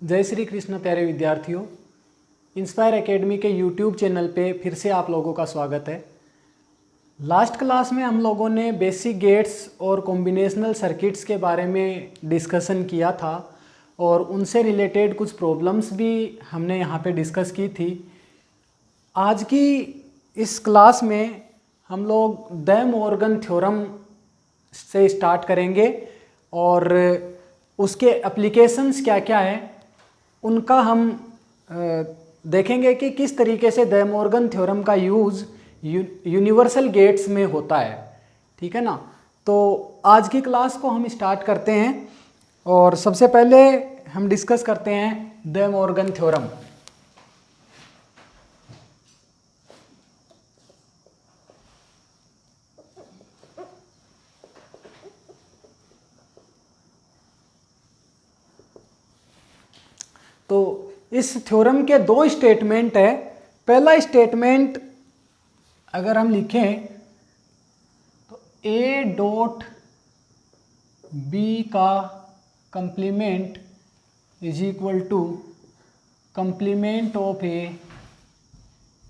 जय श्री कृष्ण प्यारे विद्यार्थियों, इंस्पायर एकेडमी के यूट्यूब चैनल पे फिर से आप लोगों का स्वागत है। लास्ट क्लास में हम लोगों ने बेसिक गेट्स और कॉम्बिनेशनल सर्किट्स के बारे में डिस्कशन किया था और उनसे रिलेटेड कुछ प्रॉब्लम्स भी हमने यहाँ पे डिस्कस की थी। आज की इस क्लास में हम लोग डे मॉर्गन थ्योरम से स्टार्ट करेंगे और उसके एप्लीकेशंस क्या क्या हैं उनका हम देखेंगे कि किस तरीके से डे मॉर्गन थ्योरम का यूज़ यूनिवर्सल गेट्स में होता है। ठीक है ना। तो आज की क्लास को हम स्टार्ट करते हैं और सबसे पहले हम डिस्कस करते हैं डे मॉर्गन थ्योरम। तो इस थ्योरम के दो स्टेटमेंट है। पहला स्टेटमेंट अगर हम लिखें तो ए डॉट बी का complement is equal to complement of A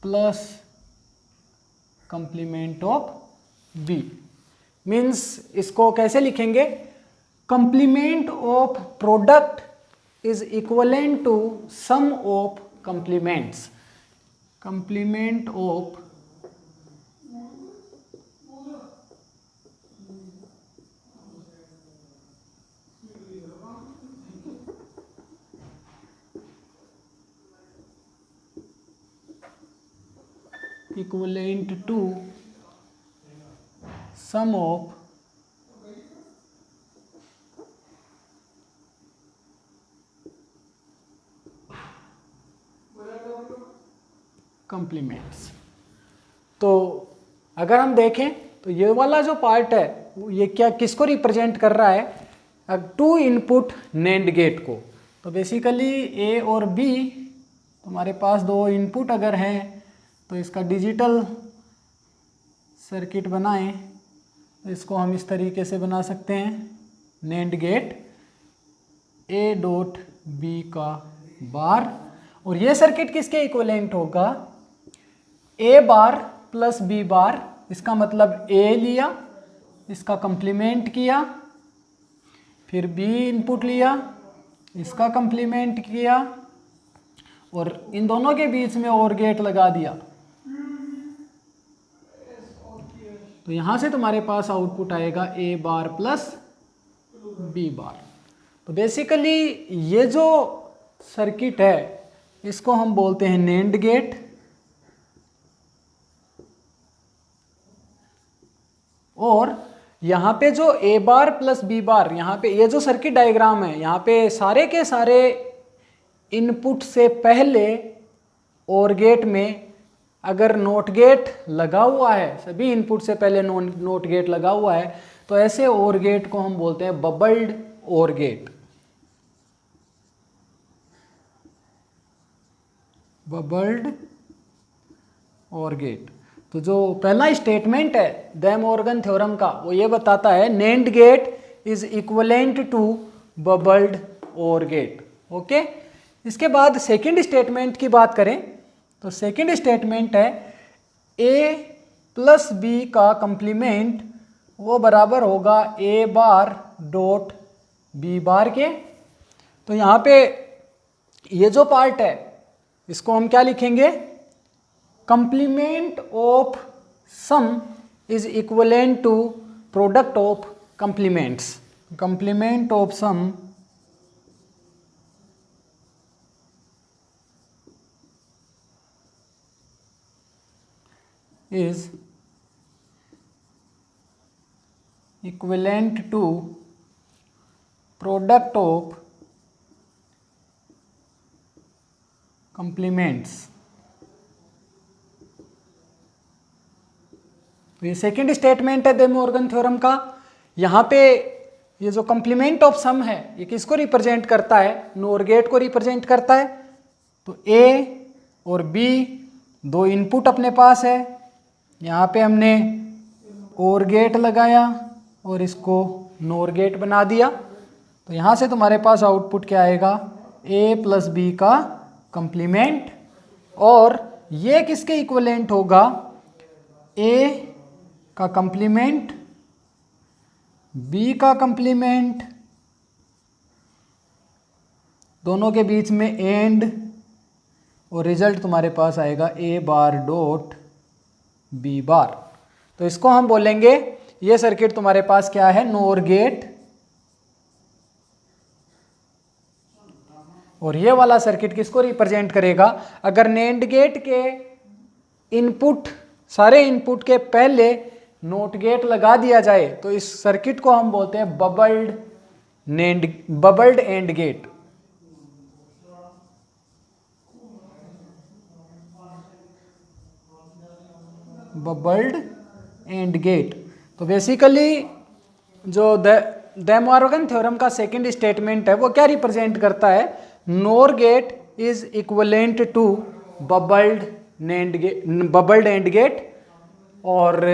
plus complement of B. Means इसको कैसे लिखेंगे? Complement of product is equivalent to sum of complements. Complement of equivalent to sum of complements. तो अगर हम देखें तो ये वाला जो पार्ट है ये क्या किसको रिप्रेजेंट कर रहा है? टू इनपुट नैंड गेट को। तो बेसिकली ए और बी हमारे पास दो इनपुट अगर हैं तो इसका डिजिटल सर्किट बनाएं तो इसको हम इस तरीके से बना सकते हैं। NAND gate A dot B का बार, और ये सर्किट किसके इक्विवेलेंट होगा? A bar plus B bar. इसका मतलब ए लिया, इसका कंप्लीमेंट किया, फिर बी इनपुट लिया, इसका कंप्लीमेंट किया और इन दोनों के बीच में और गेट लगा दिया। तो यहां से तुम्हारे पास आउटपुट आएगा ए बार प्लस बी बार। तो बेसिकली ये जो सर्किट है इसको हम बोलते हैं नैंड गेट। और यहाँ पे जो ए बार प्लस बी बार, यहाँ पे ये जो सर्किट डायग्राम है यहाँ पे सारे के सारे इनपुट से पहले और गेट में अगर नोट गेट लगा हुआ है, सभी इनपुट से पहले नोट गेट लगा हुआ है तो ऐसे और गेट को हम बोलते हैं bubbled OR gate. Bubbled OR gate. तो जो पहला स्टेटमेंट है डे मॉर्गन थ्योरम का वो ये बताता है NAND gate is equivalent to bubbled OR gate. Okay. इसके बाद सेकंड स्टेटमेंट की बात करें तो सेकंड स्टेटमेंट है ए प्लस बी का कंप्लीमेंट वो बराबर होगा ए बार डॉट बी बार के। तो यहाँ पे ये जो पार्ट है इसको हम क्या लिखेंगे? Complement of sum is equivalent to product of complements. Complement of sum is equivalent to product of complements. तो ये सेकेंड स्टेटमेंट है डे मॉर्गन थ्योरम का। यहाँ पे ये जो कंप्लीमेंट ऑफ सम है ये किसको रिप्रेजेंट करता है? नोर गेट को रिप्रेजेंट करता है। तो ए और बी दो इनपुट अपने पास है, यहाँ पे हमने और गेट लगाया और इसको नोर गेट बना दिया। तो यहाँ से तुम्हारे पास आउटपुट क्या आएगा? ए प्लस बी का कंप्लीमेंट, और ये किसके इक्विवेलेंट होगा, ए का कंप्लीमेंट, बी का कंप्लीमेंट, दोनों के बीच में एंड, और रिजल्ट तुम्हारे पास आएगा ए बार डॉट बी बार। तो इसको हम बोलेंगे, ये सर्किट तुम्हारे पास क्या है, नोर गेट, और ये वाला सर्किट किसको रिप्रेजेंट करेगा, अगर नेंड गेट के इनपुट, सारे इनपुट के पहले नोट गेट लगा दिया जाए तो इस सर्किट को हम बोलते हैं bubbled AND gate. Bubbled AND gate. तो बेसिकली जो डे मॉर्गन थ्योरम का सेकंड स्टेटमेंट है वो क्या रिप्रेजेंट करता है, NOR gate is equivalent to bubbled AND gate. और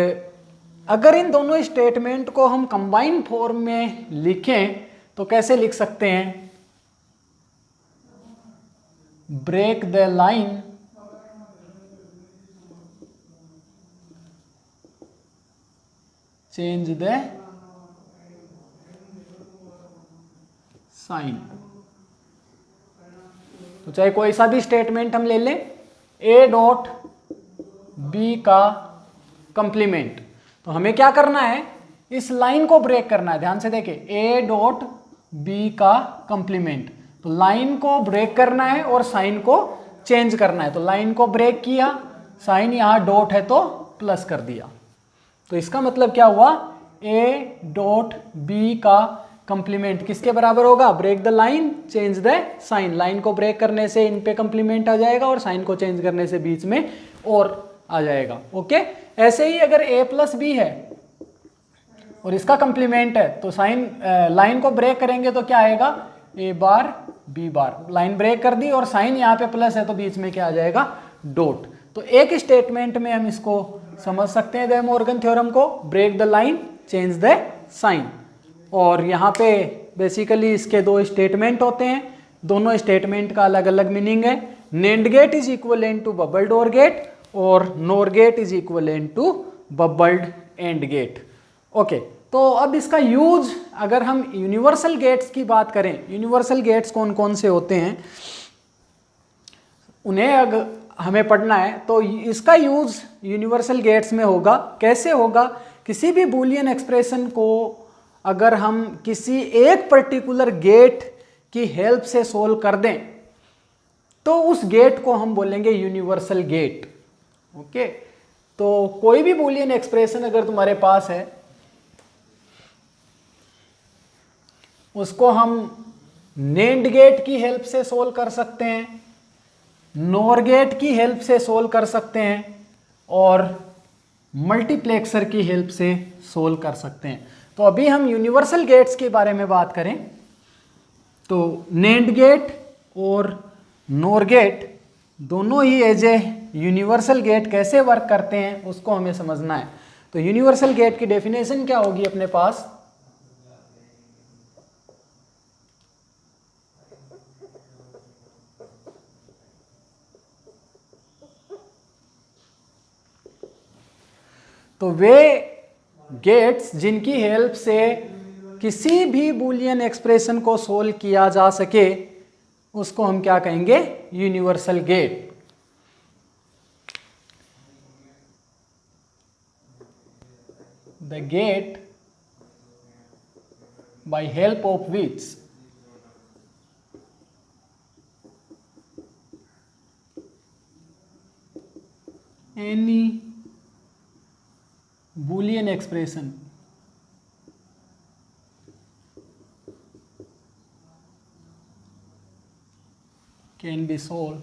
अगर इन दोनों स्टेटमेंट को हम कंबाइन फॉर्म में लिखें तो कैसे लिख सकते हैं, break the line change the sign. तो चाहे कोई सा भी स्टेटमेंट हम ले लें, ए डॉट बी का कंप्लीमेंट, तो हमें क्या करना है, इस लाइन को ब्रेक करना है। ध्यान से देखें, ए डॉट बी का कंप्लीमेंट, तो लाइन को ब्रेक करना है और साइन को चेंज करना है। तो लाइन को ब्रेक किया, साइन यहां डॉट है तो प्लस कर दिया। तो इसका मतलब क्या हुआ, ए डॉट बी का कंप्लीमेंट किसके बराबर होगा, break the line change the sign. Line को ब्रेक करने से इन पे कंप्लीमेंट आ जाएगा और साइन को चेंज करने से बीच में और आ जाएगा। ओके, ऐसे ही अगर ए प्लस बी है और इसका कंप्लीमेंट है तो साइन लाइन को ब्रेक करेंगे तो क्या आएगा, ए बार बी बार। लाइन ब्रेक कर दी और साइन यहाँ पे प्लस है तो बीच में क्या आ जाएगा, डॉट। तो एक स्टेटमेंट में हम इसको समझ सकते हैं, डे मॉर्गन थ्योरम को, break the line change the sign. और यहाँ पे बेसिकली इसके दो स्टेटमेंट होते हैं, दोनों स्टेटमेंट का अलग अलग मीनिंग है। NAND gate is equivalent to bubbled OR gate और NOR gate is equivalent to bubbled AND gate. Okay, तो अब इसका यूज अगर हम यूनिवर्सल गेट्स की बात करें, यूनिवर्सल गेट्स कौन कौन से होते हैं उन्हें अगर हमें पढ़ना है तो इसका यूज यूनिवर्सल गेट्स में होगा। कैसे होगा, किसी भी बूलियन एक्सप्रेशन को अगर हम किसी एक पर्टिकुलर गेट की हेल्प से सोल्व कर दें तो उस गेट को हम बोलेंगे यूनिवर्सल गेट। ओके, तो कोई भी बूलियन एक्सप्रेशन अगर तुम्हारे पास है उसको हम नेंड गेट की हेल्प से सोल्व कर सकते हैं, नोर गेट की हेल्प से सोल्व कर सकते हैं और मल्टीप्लेक्सर की हेल्प से सोल्व कर सकते हैं। तो अभी हम यूनिवर्सल गेट्स के बारे में बात करें तो नेंड गेट और नोर गेट दोनों ही एज ए यूनिवर्सल गेट कैसे वर्क करते हैं उसको हमें समझना है। तो यूनिवर्सल गेट की डेफिनेशन क्या होगी अपने पास, तो वे गेट्स जिनकी हेल्प से किसी भी बूलियन एक्सप्रेशन को सोल्व किया जा सके उसको हम क्या कहेंगे, universal gate. The gate by help of which any Boolean expression can be solved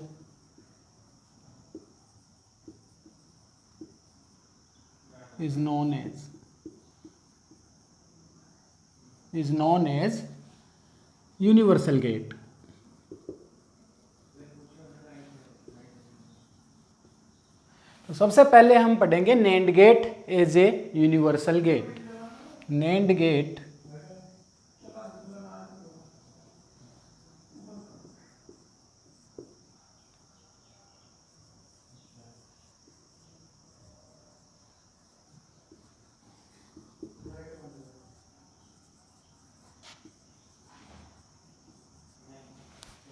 is known as universal gate। तो सबसे पहले हम पढ़ेंगे NAND gate as a universal gate. NAND gate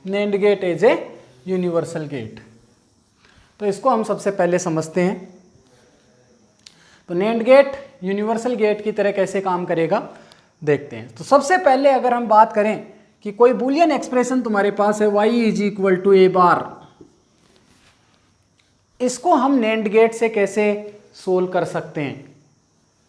NAND gate as a universal gate. तो इसको हम सबसे पहले समझते हैं। तो NAND गेट यूनिवर्सल गेट की तरह कैसे काम करेगा देखते हैं। तो सबसे पहले अगर हम बात करें कि कोई बूलियन एक्सप्रेशन तुम्हारे पास है y is equal to A बार, इसको हम NAND गेट से कैसे सोल्व कर सकते हैं।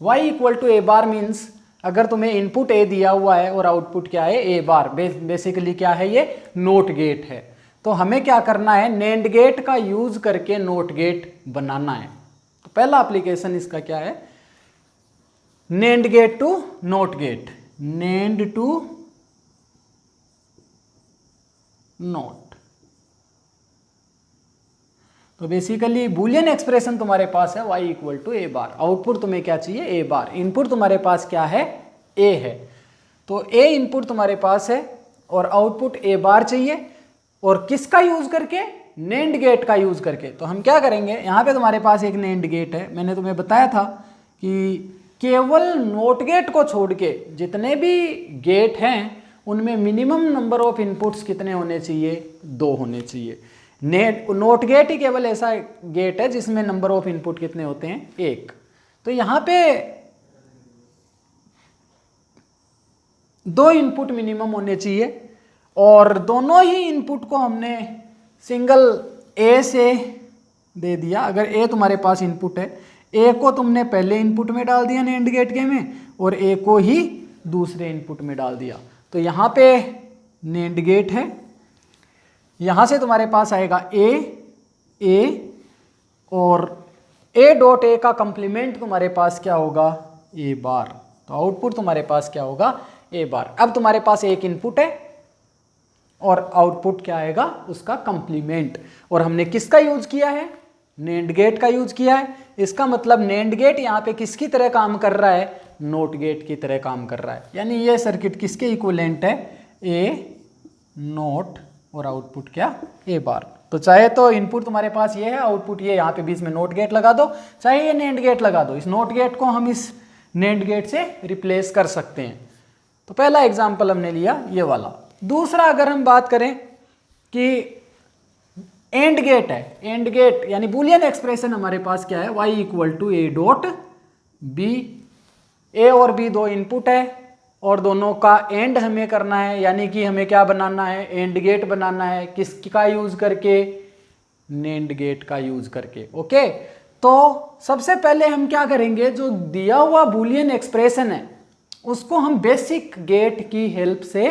y equal to A bar means अगर तुम्हें इनपुट a दिया हुआ है और आउटपुट क्या है a बार, बेसिकली क्या है ये नोट गेट है। तो हमें क्या करना है, NAND गेट का यूज करके नोट गेट बनाना है। तो पहला एप्लीकेशन इसका क्या है, NAND gate to NOT gate, NAND to NOT. तो बेसिकली बूलियन एक्सप्रेशन तुम्हारे पास है y equal to A bar, output तुम्हें क्या चाहिए a बार, इनपुट तुम्हारे पास क्या है a है। तो a इनपुट तुम्हारे पास है और आउटपुट a बार चाहिए, और किसका यूज करके, NAND गेट का यूज करके। तो हम क्या करेंगे, यहाँ पे तुम्हारे पास एक NAND गेट है, मैंने तुम्हें बताया था कि केवल नोट गेट को छोड़ के जितने भी गेट हैं उनमें मिनिमम नंबर ऑफ इनपुट्स कितने होने चाहिए, 2 होने चाहिए। नोट गेट ही केवल ऐसा गेट है जिसमें नंबर ऑफ इनपुट कितने होते हैं, 1। तो यहाँ पे 2 इनपुट मिनिमम होने चाहिए, और दोनों ही इनपुट को हमने सिंगल a से दे दिया। अगर a तुम्हारे पास इनपुट है, a को तुमने पहले इनपुट में डाल दिया NAND गेट के में, और a को ही दूसरे इनपुट में डाल दिया। तो यहाँ पे NAND गेट है, यहाँ से तुम्हारे पास आएगा a, और a डॉट a का कंप्लीमेंट तुम्हारे पास क्या होगा, a बार। तो आउटपुट तुम्हारे पास क्या होगा, a बार। अब तुम्हारे पास एक इनपुट है और आउटपुट क्या आएगा, उसका कंप्लीमेंट। और हमने किसका यूज किया है, NAND गेट का यूज किया है। इसका मतलब NAND गेट यहाँ पे किसकी तरह काम कर रहा है, नोट गेट की तरह काम कर रहा है। यानी ये सर्किट किसके इक्विवेलेंट है, a नोट और आउटपुट क्या, a बार। तो चाहे तो इनपुट तुम्हारे पास ये है, आउटपुट ये, यहाँ पे बीच में नोट गेट लगा दो, चाहे ये NAND गेट लगा दो। इस नोट गेट को हम इस NAND गेट से रिप्लेस कर सकते हैं। तो पहला एग्जाम्पल हमने लिया ये वाला। दूसरा अगर हम बात करें कि एंड गेट है, एंड गेट यानी बूलियन एक्सप्रेशन हमारे पास क्या है, y equal to A dot B. A और बी 2 इनपुट है और दोनों का एंड हमें करना है, यानी कि हमें क्या बनाना है, एंड गेट बनाना है। किसका यूज करके, NAND गेट का यूज करके। ओके, तो सबसे पहले हम क्या करेंगे, जो दिया हुआ बूलियन एक्सप्रेशन है उसको हम बेसिक गेट की हेल्प से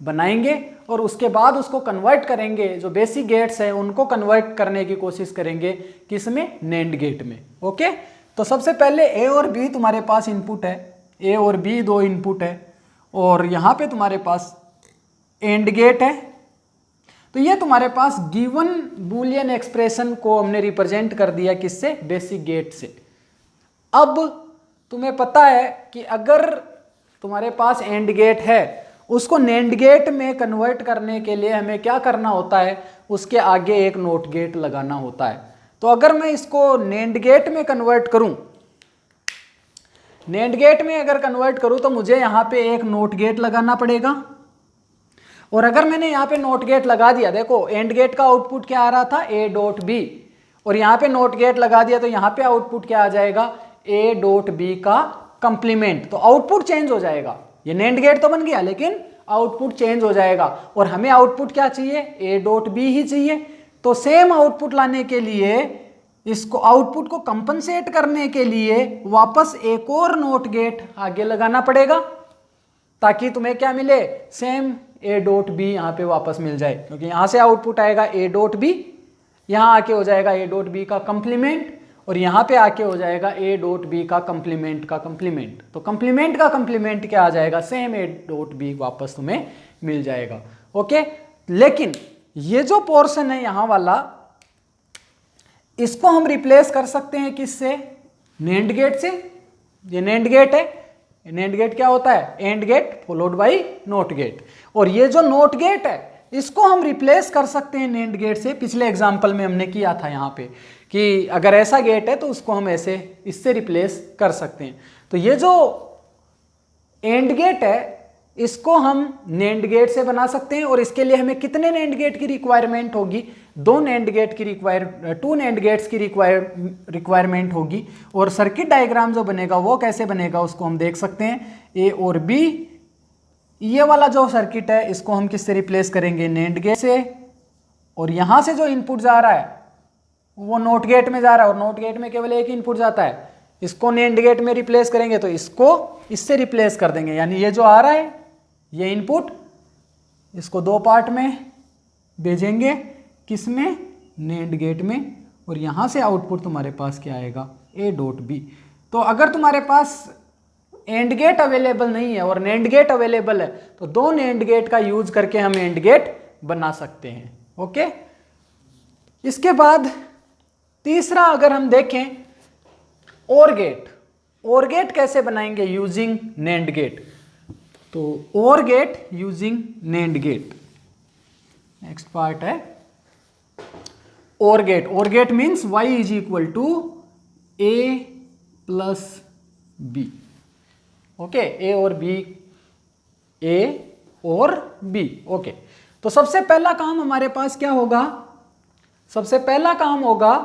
बनाएंगे, और उसके बाद उसको कन्वर्ट करेंगे। जो बेसिक गेट्स हैं उनको कन्वर्ट करने की कोशिश करेंगे किसमें, NAND गेट में। ओके, तो सबसे पहले a और b तुम्हारे पास इनपुट है, a और b 2 इनपुट है, और यहाँ पे तुम्हारे पास एंड गेट है। तो ये तुम्हारे पास गिवन बूलियन एक्सप्रेशन को हमने रिप्रेजेंट कर दिया किससे, बेसिक गेट से। अब तुम्हें पता है कि अगर तुम्हारे पास एंड गेट है, उसको NAND गेट में कन्वर्ट करने के लिए हमें क्या करना होता है, उसके आगे एक नोट गेट लगाना होता है। तो अगर मैं इसको NAND गेट में कन्वर्ट करूं, NAND गेट में अगर कन्वर्ट करूं तो मुझे यहाँ पे एक नोट गेट लगाना पड़ेगा। और अगर मैंने यहाँ पे नोट गेट लगा दिया, देखो एंड गेट का आउटपुट क्या आ रहा था, a डॉट बी, और यहाँ पे नोट गेट लगा दिया तो यहाँ पे आउटपुट क्या आ जाएगा, a डॉट बी का कंप्लीमेंट। तो आउटपुट चेंज हो जाएगा, ये NAND गेट तो बन गया लेकिन आउटपुट चेंज हो जाएगा। और हमें आउटपुट क्या चाहिए, a डॉट बी ही चाहिए। तो सेम आउटपुट लाने के लिए, इसको आउटपुट को कंपनसेट करने के लिए वापस एक और नोट गेट आगे लगाना पड़ेगा, ताकि तुम्हें क्या मिले, सेम a डॉट बी यहाँ पे वापस मिल जाए। क्योंकि यहाँ से आउटपुट आएगा a डॉट बी, यहाँ आके हो जाएगा a डॉट बी का कंप्लीमेंट, और यहाँ पे आके हो जाएगा a डॉट बी का कंप्लीमेंट का कंप्लीमेंट। तो कंप्लीमेंट का कंप्लीमेंट क्या आ जाएगा, सेम a डॉट बी वापस तुम्हें मिल जाएगा। ओके, लेकिन ये जो पोर्शन है यहाँ वाला, इसको हम रिप्लेस कर सकते हैं किससे, NAND गेट से। ये NAND गेट है, NAND गेट क्या होता है, AND gate followed by NOT gate. और ये जो नोट गेट है इसको हम रिप्लेस कर सकते हैं NAND गेट से। पिछले एग्जाम्पल में हमने किया था यहाँ पे कि अगर ऐसा गेट है तो उसको हम ऐसे इससे रिप्लेस कर सकते हैं। तो ये जो एंड गेट है इसको हम नेंड गेट से बना सकते हैं। और इसके लिए हमें कितने नेंड गेट की रिक्वायरमेंट होगी? टू नेंड गेट्स की रिक्वायरमेंट होगी। और सर्किट डायग्राम जो बनेगा वो कैसे बनेगा उसको हम देख सकते हैं। ए और बी, ये वाला जो सर्किट है इसको हम किससे रिप्लेस करेंगे? नेंड गेट से। और यहां से जो इनपुट जा रहा है वो नॉट गेट में जा रहा है, और नॉट गेट में केवल एक इनपुट जाता है। इसको नेंड गेट में रिप्लेस करेंगे तो इसको इससे रिप्लेस कर देंगे, यानी ये जो आ रहा है ये इनपुट, इसको दो पार्ट में भेजेंगे। किस में? नेंड गेट में। और यहां से आउटपुट तुम्हारे पास क्या आएगा? A dot B. तो अगर तुम्हारे पास एंड गेट अवेलेबल नहीं है और नेंड गेट अवेलेबल है तो दो नेंड गेट का यूज करके हम एंड गेट बना सकते हैं। ओके, इसके बाद तीसरा अगर हम देखें और गेट, और गेट कैसे बनाएंगे? Using NAND gate. तो OR gate using NAND gate, next part है OR gate. OR gate means y is equal to A plus B. Okay, A और बी, ए और बी। ओके, तो सबसे पहला काम हमारे पास क्या होगा? सबसे पहला काम होगा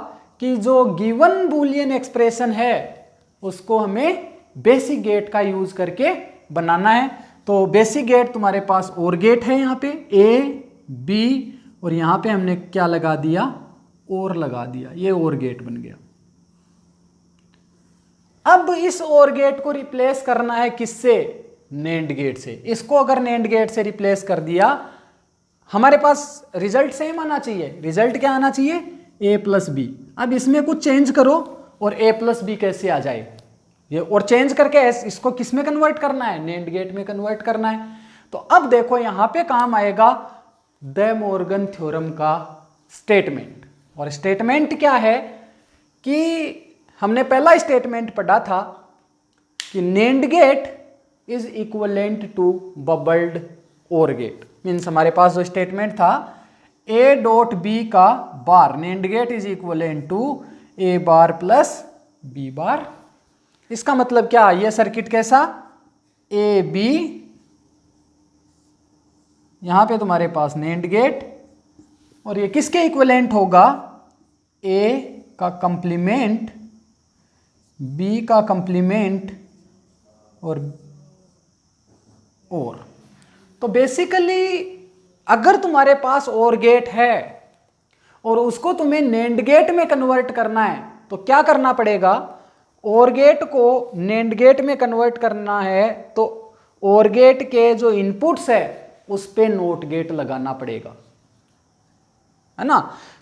कि जो गिवन बूलियन एक्सप्रेशन है उसको हमें बेसिक गेट का यूज करके बनाना है। तो बेसिक गेट तुम्हारे पास और गेट है, यहाँ पे ए बी, और यहाँ पे हमने क्या लगा दिया? और लगा दिया, ये और गेट बन गया। अब इस और गेट को रिप्लेस करना है किससे? नेंड गेट से। इसको अगर नेंड गेट से रिप्लेस कर दिया, हमारे पास रिजल्ट सेम आना चाहिए। रिजल्ट क्या आना चाहिए? ए प्लस बी। अब इसमें कुछ चेंज करो और ए प्लस बी कैसे आ जाए ये, और चेंज करके इसको किस में कन्वर्ट करना है? नेंड गेट में कन्वर्ट करना है। तो अब देखो यहां पे काम आएगा डे मॉर्गन थ्योरम का स्टेटमेंट। और स्टेटमेंट क्या है कि हमने पहला स्टेटमेंट पढ़ा था कि NAND gate is equivalent to bubbled OR gate. Means हमारे पास जो स्टेटमेंट था ए डॉट बी का bar, NAND gate is equivalent to A bar plus B bar. इसका मतलब क्या? ये सर्किट कैसा? ए बी, यहां पे तुम्हारे पास नेंड गेट, और ये किसके इक्विवेलेंट होगा? ए का कंप्लीमेंट, बी का कंप्लीमेंट और तो बेसिकली अगर तुम्हारे पास और गेट है और उसको तुम्हें नेंड गेट में कन्वर्ट करना है तो क्या करना पड़ेगा? और गेट को नेंड गेट में कन्वर्ट करना है तो और गेट के जो इनपुट्स है उस पे नोट गेट लगाना पड़ेगा, है ना।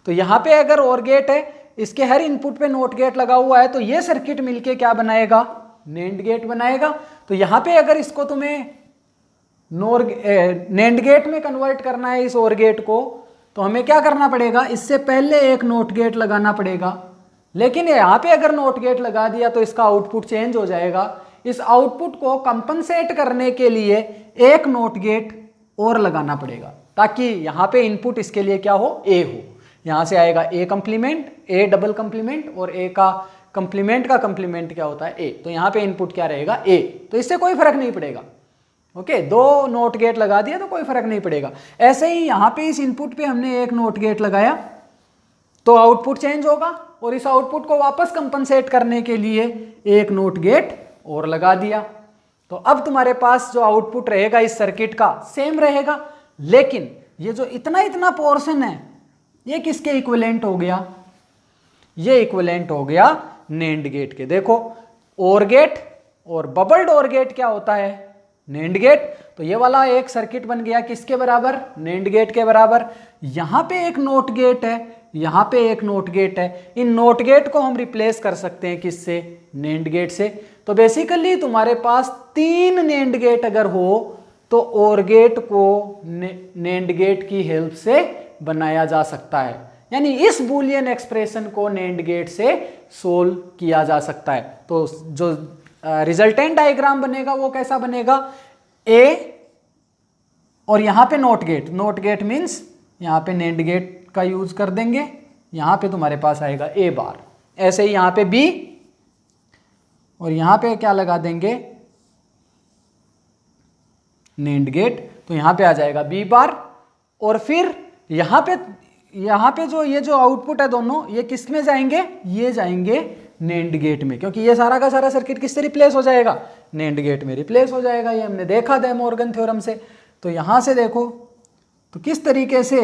तो यहां पे अगर और गेट है, इसके हर इनपुट पे नोट गेट लगा हुआ है, तो ये सर्किट मिलके क्या बनाएगा? नेंड गेट बनाएगा। तो यहां पे अगर इसको तुम्हें नेंड गेट में कन्वर्ट करना है इस और गेट को, तो हमें क्या करना पड़ेगा? इससे पहले एक नोट गेट लगाना पड़ेगा। लेकिन यहां पे अगर नोट गेट लगा दिया तो इसका आउटपुट चेंज हो जाएगा। इस आउटपुट को कंपनसेट करने के लिए एक नोट गेट और लगाना पड़ेगा ताकि यहां पे इनपुट इसके लिए क्या हो? ए हो। यहां से आएगा ए कंप्लीमेंट, ए डबल कंप्लीमेंट, और ए का कंप्लीमेंट का कंप्लीमेंट क्या होता है? ए। तो यहां पे इनपुट क्या रहेगा? ए। तो इससे कोई फर्क नहीं पड़ेगा। ओके, दो नोट गेट लगा दिया तो कोई फर्क नहीं पड़ेगा। ऐसे ही यहां पे इस इनपुट पे हमने एक नोट गेट लगाया तो आउटपुट चेंज होगा, और इस आउटपुट को वापस कंपनसेट करने के लिए एक नोट गेट और लगा दिया। तो अब तुम्हारे पास जो आउटपुट रहेगा इस सर्किट का सेम रहेगा, लेकिन ये जो इतना इतना पोर्शन है ये किसके इक्विवेलेंट हो गया? ये इक्विवेलेंट हो गया नेंड गेट के। देखो, और गेट और बबल्ड और गेट क्या होता है? NAND gate. तो ये वाला एक सर्किट बन गया किसके बराबर? नेंड गेट के बराबर। यहां पे एक नोट गेट है, यहां पे एक नोट गेट है। इन नोट गेट को हम रिप्लेस कर सकते हैं किससे? नेंड गेट से। तो बेसिकली तुम्हारे पास तीन नेंड गेट अगर हो तो और गेट को नेंड गेट की हेल्प से बनाया जा सकता है, यानी इस बूलियन एक्सप्रेशन को नेंड गेट से सोल्व किया जा सकता है। तो जो रिजल्टेंट डायग्राम बनेगा वो कैसा बनेगा? ए और यहां पे NOT gate, NOT gate means यहां पे नेंड गेट का यूज कर देंगे, यहां पे तुम्हारे पास आएगा ए बार। ऐसे ही यहां पे बी, और यहां पे क्या लगा देंगे? नेंड गेट, तो यहाँ पे आ जाएगा बी बार। और फिर यहाँ पे जो ये जो आउटपुट है दोनों, ये किस में जाएंगे, ये जाएंगे नेंड गेट में, क्योंकि ये सारा का सारा सर्किट किससे रिप्लेस हो जाएगा, नेंड गेट में रिप्लेस हो जाएगा। ये हमने देखा डे मॉर्गन थ्योरम से। तो यहाँ से देखो तो किस तरीके से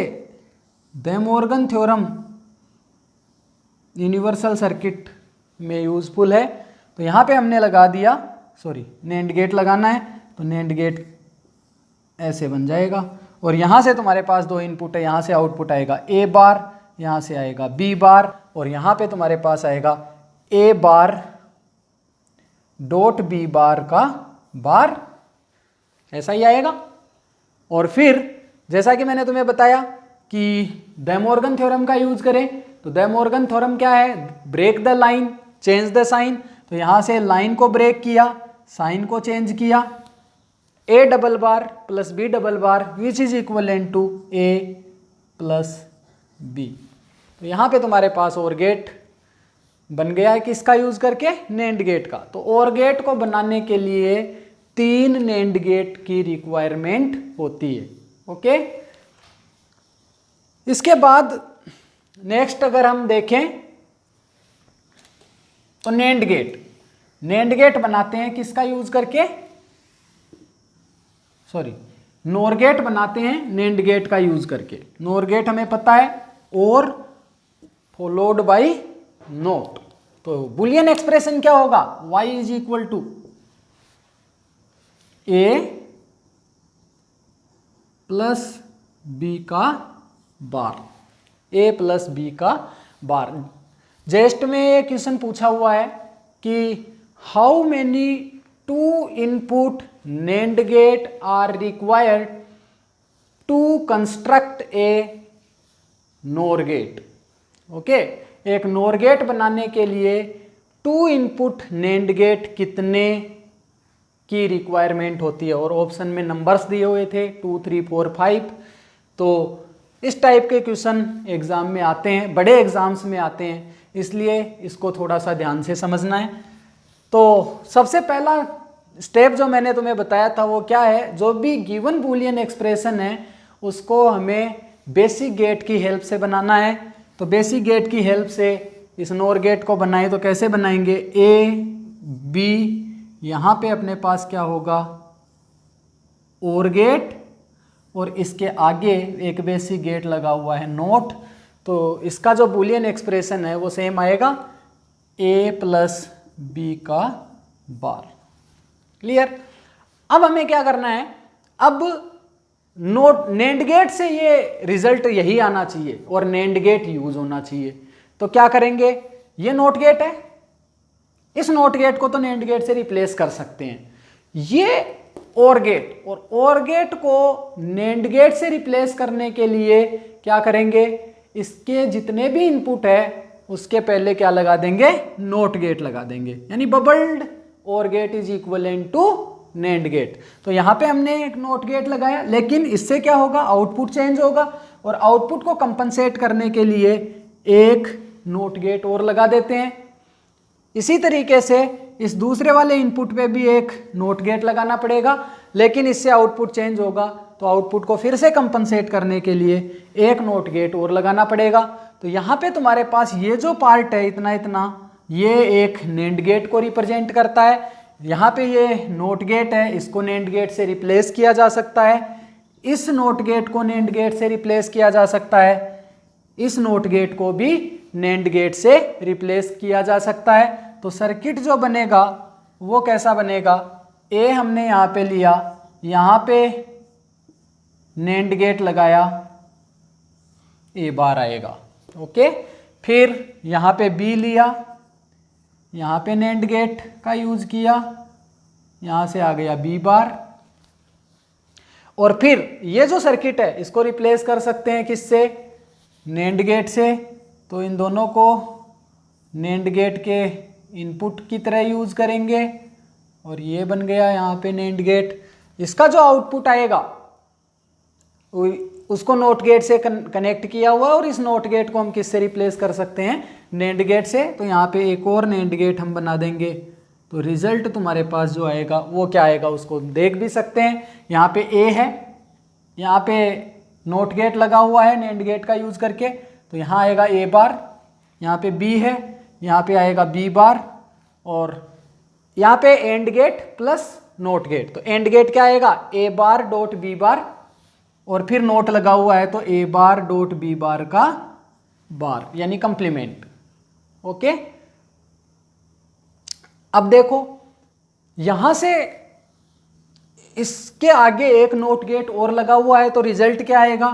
day Morgan theorem universal circuit में यूजफुल है। तो यहाँ पे हमने लगा दिया, नेंड गेट लगाना है, तो नेंड गेट ऐसे बन जाएगा। और यहाँ से तुम्हारे पास दो इनपुट है, यहाँ से आउटपुट आएगा ए बार, यहाँ से आएगा बी बार, और यहाँ पे तुम्हारे पास आएगा ए बार डॉट बी बार का बार, ऐसा ही आएगा। और फिर जैसा कि मैंने तुम्हें बताया कि डे मॉर्गन थ्योरम का यूज करें, तो डे मॉर्गन थ्योरम क्या है, break the line change the sign. तो यहाँ से लाइन को ब्रेक किया, साइन को चेंज किया, A double bar plus B double bar which is equivalent to A plus B. तो यहाँ पे तुम्हारे पास और गेट बन गया है किसका यूज करके, नेंड गेट का। तो और गेट को बनाने के लिए 3 नेंड गेट की रिक्वायरमेंट होती है। ओके, इसके बाद नेक्स्ट अगर हम देखें तो नेंड गेट बनाते हैं किसका यूज करके, नोर गेट बनाते हैं नेंड गेट का यूज करके। नोर गेट हमें पता है, और फॉलोड बाय नोट। तो बुलियन एक्सप्रेशन क्या होगा, y is equal to A plus B का बार, ए प्लस बी का बार। जेस्ट में ये क्वेश्चन पूछा हुआ है कि how many 2 input NAND gate are required to construct a NOR gate. Okay, एक नोर गेट बनाने के लिए 2 इनपुट नेंड गेट कितने की रिक्वायरमेंट होती है, और ऑप्शन में नंबर्स दिए हुए थे 2, 3, 4, 5। तो इस टाइप के क्वेश्चन एग्जाम में आते हैं, बड़े एग्जाम्स में आते हैं, इसलिए इसको थोड़ा सा ध्यान से समझना है। तो सबसे पहला स्टेप जो मैंने तुम्हें बताया था वो क्या है, जो भी गिवन बूलियन एक्सप्रेशन है उसको हमें बेसिक गेट की हेल्प से बनाना है। तो बेसिक गेट की हेल्प से इस नोर गेट को बनाए तो कैसे बनाएंगे, ए बी, यहाँ पे अपने पास क्या होगा और गेट, और इसके आगे एक बेसिक गेट लगा हुआ है नोट। तो इसका जो बूलियन एक्सप्रेशन है वो सेम आएगा, ए प्लस बी का बार। क्लियर। अब हमें क्या करना है, अब नोट नेंड गेट से ये रिजल्ट यही आना चाहिए और नेंड गेट यूज होना चाहिए। तो क्या करेंगे, ये नोट गेट है, इस नोट गेट को तो नेंड गेट से रिप्लेस कर सकते हैं। ये और गेट, और गेट को नेंड गेट से रिप्लेस करने के लिए क्या करेंगे, इसके जितने भी इनपुट है उसके पहले क्या लगा देंगे, नोट गेट लगा देंगे, यानी bubbled OR gate is equivalent to NAND gate. तो यहाँ पे हमने एक नोट गेट लगाया, लेकिन इससे क्या होगा, आउटपुट चेंज होगा, और आउटपुट को कंपनसेट करने के लिए एक नोट गेट और लगा देते हैं। इसी तरीके से इस दूसरे वाले इनपुट पे भी एक नोट गेट लगाना पड़ेगा, लेकिन इससे आउटपुट चेंज होगा, तो आउटपुट को फिर से कंपनसेट करने के लिए एक नोट गेट और लगाना पड़ेगा। तो यहाँ पे तुम्हारे पास ये जो पार्ट है इतना इतना, ये एक नेंड गेट को रिप्रेजेंट करता है। यहाँ पे ये नोट गेट है, इसको नेंड गेट से रिप्लेस किया जा सकता है, इस नोट गेट को नेंड गेट से रिप्लेस किया जा सकता है, इस नोट गेट को भी नेंड गेट से रिप्लेस किया जा सकता है। तो सर्किट जो बनेगा वो कैसा बनेगा, ए हमने यहाँ पे लिया, यहाँ पे नेंड गेट लगाया, ए बार आएगा। ओके, फिर यहाँ पे बी लिया, यहाँ पे नेंड गेट का यूज किया, यहाँ से आ गया बी बार। और फिर ये जो सर्किट है इसको रिप्लेस कर सकते हैं किससे, नेंड गेट से। तो इन दोनों को नेंड गेट के इनपुट की तरह यूज करेंगे, और ये बन गया यहाँ पे नेंड गेट। इसका जो आउटपुट आएगा उसको नोट गेट से कनेक्ट किया हुआ, और इस नोट गेट को हम किससे रिप्लेस कर सकते हैं, नेंड गेट से। तो यहाँ पे एक और नेंड गेट हम बना देंगे, तो तो रिजल्ट तुम्हारे पास जो आएगा वो क्या आएगा उसको देख भी सकते हैं। यहाँ पे ए है, यहाँ पे नोट गेट लगा हुआ है नैंड गेट का यूज़ करके, तो यहाँ आएगा ए बार, यहाँ पे बी है, यहाँ पे आएगा बी बार, और यहाँ पे AND gate plus NOT gate, तो एंड गेट क्या आएगा ए बार डॉट बी बार, और फिर नोट लगा हुआ है तो ए बार डॉट बी बार का बार, यानी कंप्लीमेंट। ओके, अब देखो यहां से इसके आगे एक नोट गेट और लगा हुआ है, तो रिजल्ट क्या आएगा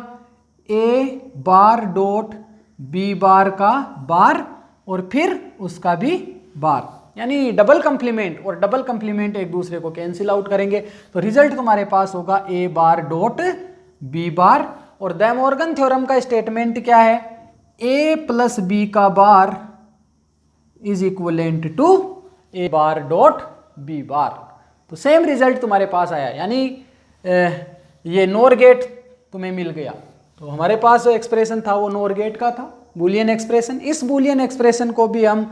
ए बार डॉट बी बार का बार और फिर उसका भी बार, यानी डबल कंप्लीमेंट, और डबल कंप्लीमेंट एक दूसरे को कैंसिल आउट करेंगे, तो रिजल्ट तुम्हारे पास होगा A bar dot B bar. और डे मॉर्गन थ्योरम का स्टेटमेंट क्या है, ए प्लस बी का bar is equivalent to A bar dot B bar. तो सेम रिजल्ट तुम्हारे पास आया, यानी ये नोर गेट तुम्हें मिल गया। तो हमारे पास जो एक्सप्रेशन था वो नोर गेट का था, बूलियन एक्सप्रेशन। इस बूलियन एक्सप्रेशन को भी हम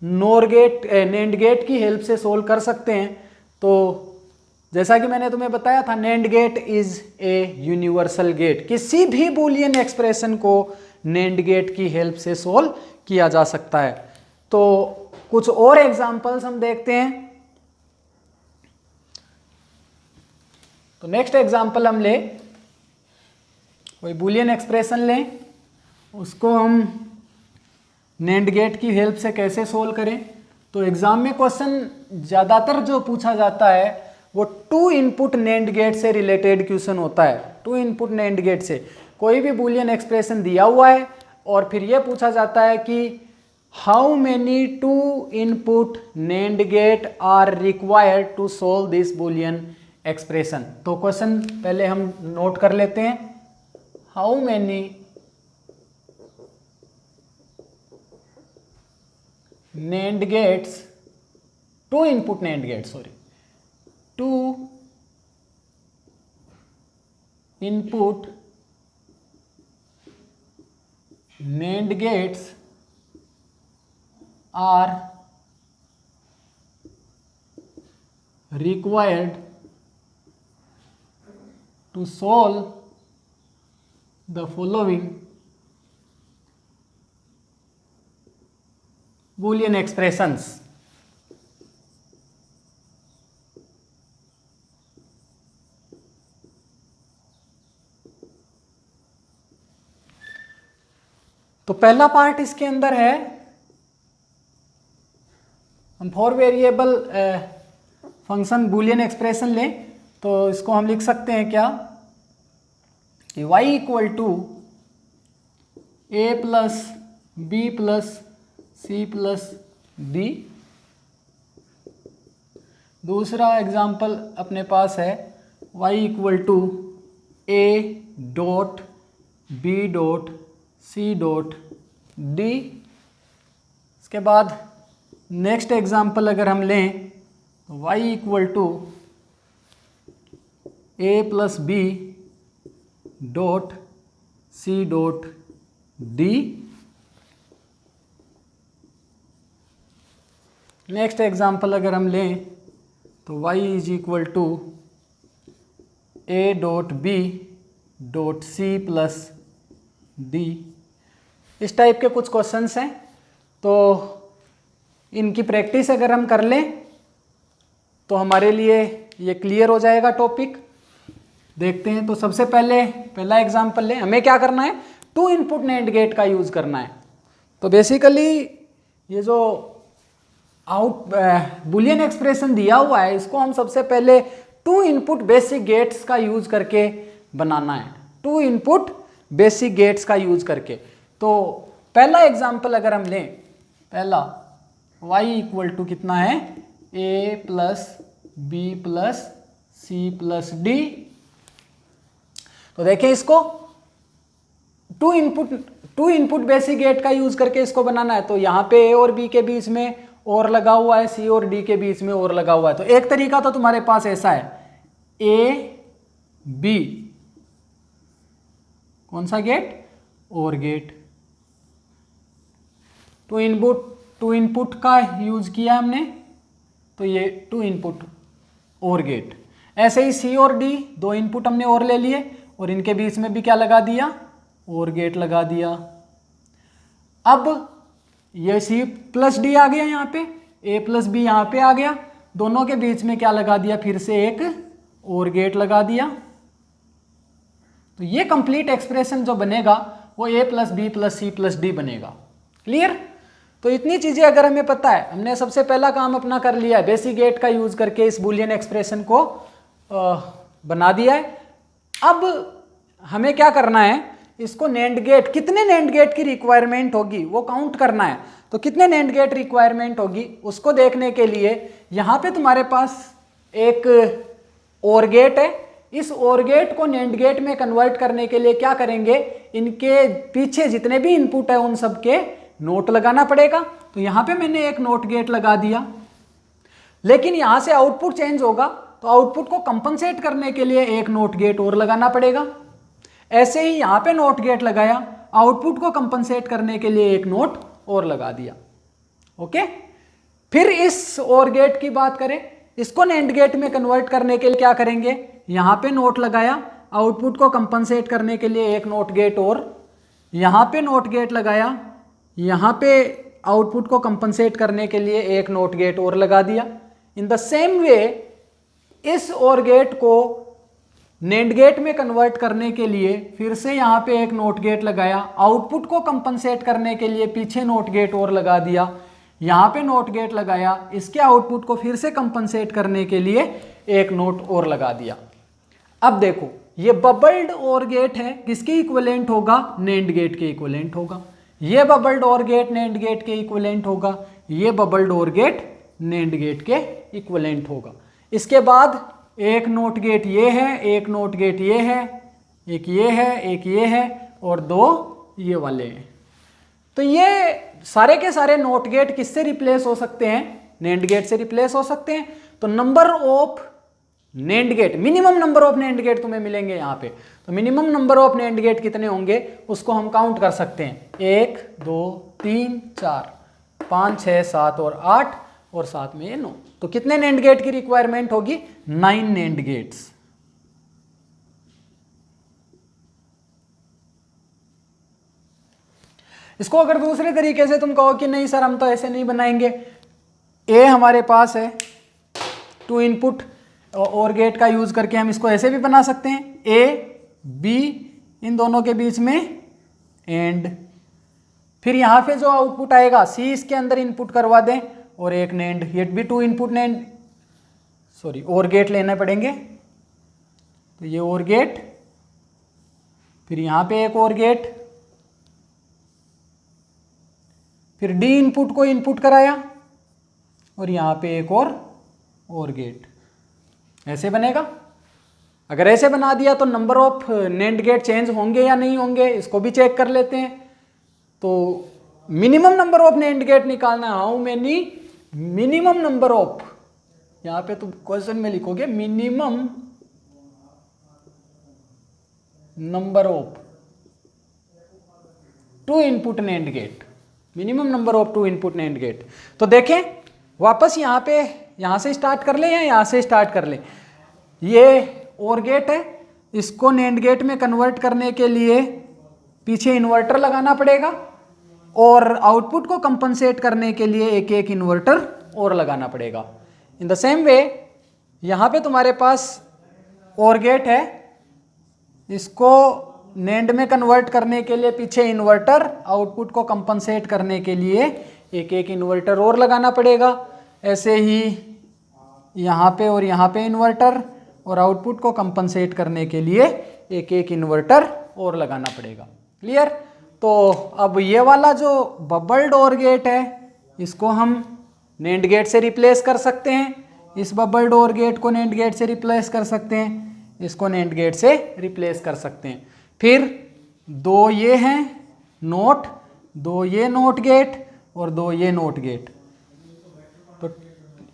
नोर गेट नैंड गेट की हेल्प से सोल्व कर सकते हैं। तो जैसा कि मैंने तुम्हें बताया था, NAND gate is a universal gate, किसी भी बूलियन एक्सप्रेशन को नैंड गेट की हेल्प से सोल्व किया जा सकता है। तो कुछ और एग्जांपल्स हम देखते हैं। तो नेक्स्ट एग्जांपल हम ले, कोई बूलियन एक्सप्रेशन लें, उसको हम नैंड गेट की हेल्प से कैसे सोल्व करें। तो एग्जाम में क्वेश्चन ज़्यादातर जो पूछा जाता है वो टू इनपुट नैंड गेट से रिलेटेड क्वेश्चन होता है। टू इनपुट नैंड गेट से कोई भी बूलियन एक्सप्रेशन दिया हुआ है और फिर यह पूछा जाता है कि how many two input NAND gate are required to solve this Boolean expression. तो क्वेश्चन पहले हम नोट कर लेते हैं, how many NAND gates, two input NAND gates, sorry, two input NAND gates are required to solve the following Boolean expressions. तो पहला part इसके अंदर है, हम 4 वेरिएबल फंक्शन बूलियन एक्सप्रेशन लें तो इसको हम लिख सकते हैं क्या कि y equal to a plus B plus C plus D. दूसरा एग्जाम्पल अपने पास है y equal to a dot B dot C dot D. इसके बाद नेक्स्ट एग्जाम्पल अगर हम लें तो y equal to a plus B dot C dot D. Next example अगर हम लें तो y is equal to a dot B dot C plus D. इस टाइप के कुछ क्वेश्चंस हैं, तो इनकी प्रैक्टिस अगर हम कर लें तो हमारे लिए ये क्लियर हो जाएगा टॉपिक। देखते हैं, तो सबसे पहले पहला एग्जाम्पल लें। हमें क्या करना है, टू इनपुट नैंड गेट का यूज़ करना है। तो बेसिकली ये जो बुलियन एक्सप्रेशन दिया हुआ है इसको हम सबसे पहले टू इनपुट बेसिक गेट्स का यूज करके बनाना है, टू इनपुट बेसिक गेट्स का यूज करके। तो पहला एग्जांपल अगर हम लें, पहला y इक्वल टू कितना है a plus B plus C plus D. तो देखें इसको टू इनपुट बेसिक गेट का यूज करके इसको बनाना है। तो यहाँ पे a और b के बीच में और लगा हुआ है, सी और डी के बीच में और लगा हुआ है। तो एक तरीका तो तुम्हारे पास ऐसा है, ए बी कौन सा gate, OR gate. To input का यूज किया हमने, तो ये 2 इनपुट और गेट। ऐसे ही सी और डी 2 इनपुट हमने और ले लिए और इनके बीच में भी क्या लगा दिया, और गेट लगा दिया। अब ये सी प्लस डी आ गया यहाँ पे, ए प्लस बी यहाँ पे आ गया, दोनों के बीच में क्या लगा दिया, फिर से एक और गेट लगा दिया। तो ये कंप्लीट एक्सप्रेशन जो बनेगा वो A plus B plus C plus D बनेगा। क्लियर? तो इतनी चीजें अगर हमें पता है, हमने सबसे पहला काम अपना कर लिया है, बेसिक गेट का यूज करके इस बुलियन एक्सप्रेशन को बना दिया है। अब हमें क्या करना है, इसको नेंड गेट, कितने नेंड गेट की रिक्वायरमेंट होगी वो काउंट करना है। तो कितने नेंड गेट रिक्वायरमेंट होगी उसको देखने के लिए यहाँ पे तुम्हारे पास एक और गेट है। इस और गेट को नेंड गेट में कन्वर्ट करने के लिए क्या करेंगे, इनके पीछे जितने भी इनपुट है उन सब के नोट लगाना पड़ेगा। तो यहाँ पे मैंने एक नोट गेट लगा दिया, लेकिन यहाँ से आउटपुट चेंज होगा तो आउटपुट को कंपनसेट करने के लिए एक नोट गेट और लगाना पड़ेगा। ऐसे ही यहाँ पे नोट गेट लगाया, आउटपुट को कंपनसेट करने के लिए एक नोट और लगा दिया। ओके, फिर इस और गेट की बात करें, इसको नेंड गेट में कन्वर्ट करने के लिए क्या करेंगे, यहाँ पे नोट लगाया, आउटपुट को कंपनसेट करने के लिए एक नोट गेट और, यहाँ पे नोट गेट लगाया, यहाँ पे आउटपुट को कंपनसेट करने के लिए एक नोट गेट और लगा दिया। इन द सेम वे इस और गेट को नेंड गेट में कन्वर्ट करने के लिए फिर से यहाँ पे एक नोट गेट लगाया, आउटपुट को कंपनसेट करने के लिए पीछे नोट गेट और लगा दिया, यहाँ पे नोट गेट लगाया, इसके आउटपुट को फिर से कंपनसेट करने के लिए एक नोट और लगा दिया। अब देखो ये बबल्ड और गेट है, किसके इक्विवेलेंट होगा, नेंड गेट के इक्विवेलेंट होगा। ये bubbled OR gate NAND gate के इक्विवेलेंट होगा, ये bubbled OR gate NAND gate के इक्विवेलेंट होगा। इसके बाद एक नोट गेट ये है, एक नोट गेट ये है, एक ये है, एक ये है और दो ये वाले हैं। तो ये सारे के सारे नोट गेट किससे रिप्लेस हो सकते हैं, नेंड गेट से रिप्लेस हो सकते हैं। तो number of NAND gate, minimum number of NAND gate तुम्हें मिलेंगे यहाँ पे। तो minimum number of NAND gate कितने होंगे उसको हम काउंट कर सकते हैं, 1 2 3 4 5 6 7 और 8 और साथ में ये 9। तो कितने नेंड गेट की रिक्वायरमेंट होगी, 9 नेंड गेट्स। इसको अगर दूसरे तरीके से तुम कहो कि नहीं सर हम तो ऐसे नहीं बनाएंगे, ए हमारे पास है 2 इनपुट और गेट का यूज करके हम इसको ऐसे भी बना सकते हैं, ए बी इन दोनों के बीच में एंड, फिर यहां पे जो आउटपुट आएगा सी इसके अंदर इनपुट करवा दें और एक नेंड, ये भी 2 इनपुट नेंड सॉरी और गेट लेने पड़ेंगे। तो ये और गेट, फिर यहां पे एक और गेट, फिर डी इनपुट को इनपुट कराया और यहां पे एक और गेट। ऐसे बनेगा। अगर ऐसे बना दिया तो number of NAND gate change होंगे या नहीं होंगे इसको भी चेक कर लेते हैं। तो minimum number of NAND gate निकालना, how many minimum number of, यहां पे तुम क्वेश्चन में लिखोगे minimum number of 2 input NAND gate, minimum number of 2 input NAND gate. तो देखें वापस यहाँ पे, यहाँ से स्टार्ट कर ले या यहाँ से स्टार्ट कर ले, ये और गेट है, इसको नेंड गेट में कन्वर्ट करने के लिए पीछे इन्वर्टर लगाना पड़ेगा और आउटपुट को कंपनसेट करने के लिए एक एक इन्वर्टर और लगाना पड़ेगा। इन द सेम वे यहाँ पे तुम्हारे पास और गेट है, इसको नेंड में कन्वर्ट करने के लिए पीछे इन्वर्टर, आउटपुट को कंपनसेट करने के लिए एक एक इन्वर्टर और लगाना पड़ेगा। ऐसे ही यहाँ पे और यहाँ पे इन्वर्टर और आउटपुट को कंपनसेट करने के लिए एक एक इन्वर्टर और लगाना पड़ेगा। क्लियर? तो अब ये वाला जो बबल्ड और गेट है इसको हम नेंड गेट से रिप्लेस कर सकते हैं, इस बबल्ड और गेट को नेंड गेट से रिप्लेस कर सकते हैं, इसको नेंड गेट से रिप्लेस कर सकते हैं। फिर 2 ये हैं नोट, 2 ये नोट गेट और 2 ये नोट गेट। तो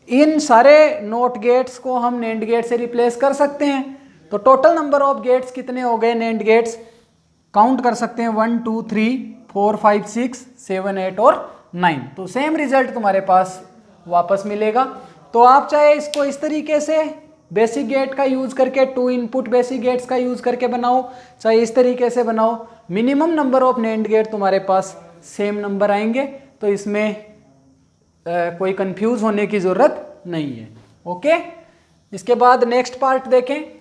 इन सारे नोट गेट्स को हम नेंड गेट से रिप्लेस कर सकते हैं। तो टोटल नंबर ऑफ गेट्स कितने हो गए नेंड गेट्स, काउंट कर सकते हैं 1 2 3 4 5 6 7 8 और 9। तो सेम रिजल्ट तुम्हारे पास वापस मिलेगा। तो आप चाहे इसको इस तरीके से बेसिक गेट का यूज करके 2 इनपुट बेसिक गेट्स का यूज करके बनाओ, चाहे इस तरीके से बनाओ, minimum number of NAND gate तुम्हारे पास सेम नंबर आएंगे। तो इसमें कोई कंफ्यूज होने की जरूरत नहीं है। ओके, इसके बाद नेक्स्ट पार्ट देखें।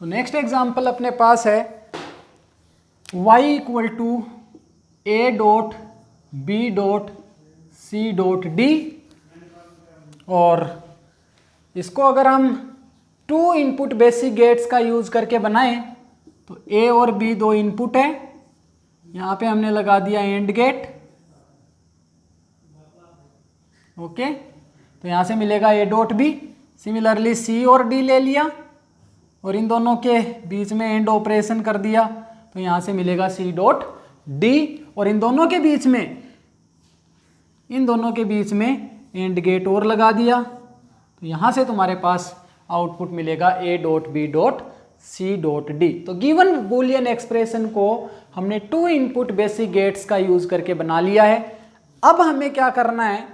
तो नेक्स्ट एग्जांपल अपने पास है y equal to a dot b dot c dot d, और इसको अगर हम 2 इनपुट बेसिक गेट्स का यूज करके बनाएं तो a और b 2 इनपुट है, यहाँ पे हमने लगा दिया एंड गेट। ओके, तो यहाँ से मिलेगा a dot b, similarly c और d ले लिया और इन दोनों के बीच में एंड ऑपरेशन कर दिया, तो यहाँ से मिलेगा c डॉट d, और इन दोनों के बीच में एंड गेट और लगा दिया, तो यहाँ से तुम्हारे पास आउटपुट मिलेगा a dot b dot c dot d। तो गिवन बूलियन एक्सप्रेशन को हमने 2 इनपुट बेसिक गेट्स का यूज करके बना लिया है। अब हमें क्या करना है,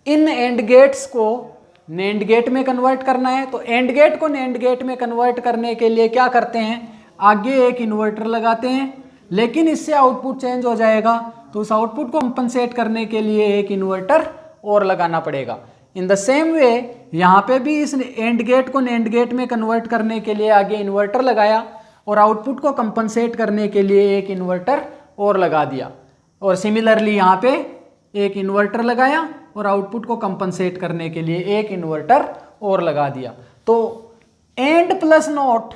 इन एंड गेट्स को नेंड गेट में कन्वर्ट करना है। तो एंड गेट को नेंड गेट में कन्वर्ट करने के लिए क्या करते हैं, आगे एक इन्वर्टर लगाते हैं, लेकिन इससे आउटपुट चेंज हो जाएगा, तो उस आउटपुट को कंपनसेट करने के लिए एक इन्वर्टर और लगाना पड़ेगा। इन द सेम वे यहाँ पे भी इस एंड गेट को नेंड गेट में कन्वर्ट करने के लिए आगे इन्वर्टर लगाया और आउटपुट को कंपनसेट करने के लिए एक इन्वर्टर और लगा दिया, और सिमिलरली यहाँ पे एक इन्वर्टर लगाया और आउटपुट को कंपनसेट करने के लिए एक इन्वर्टर और लगा दिया। तो एंड प्लस नॉट,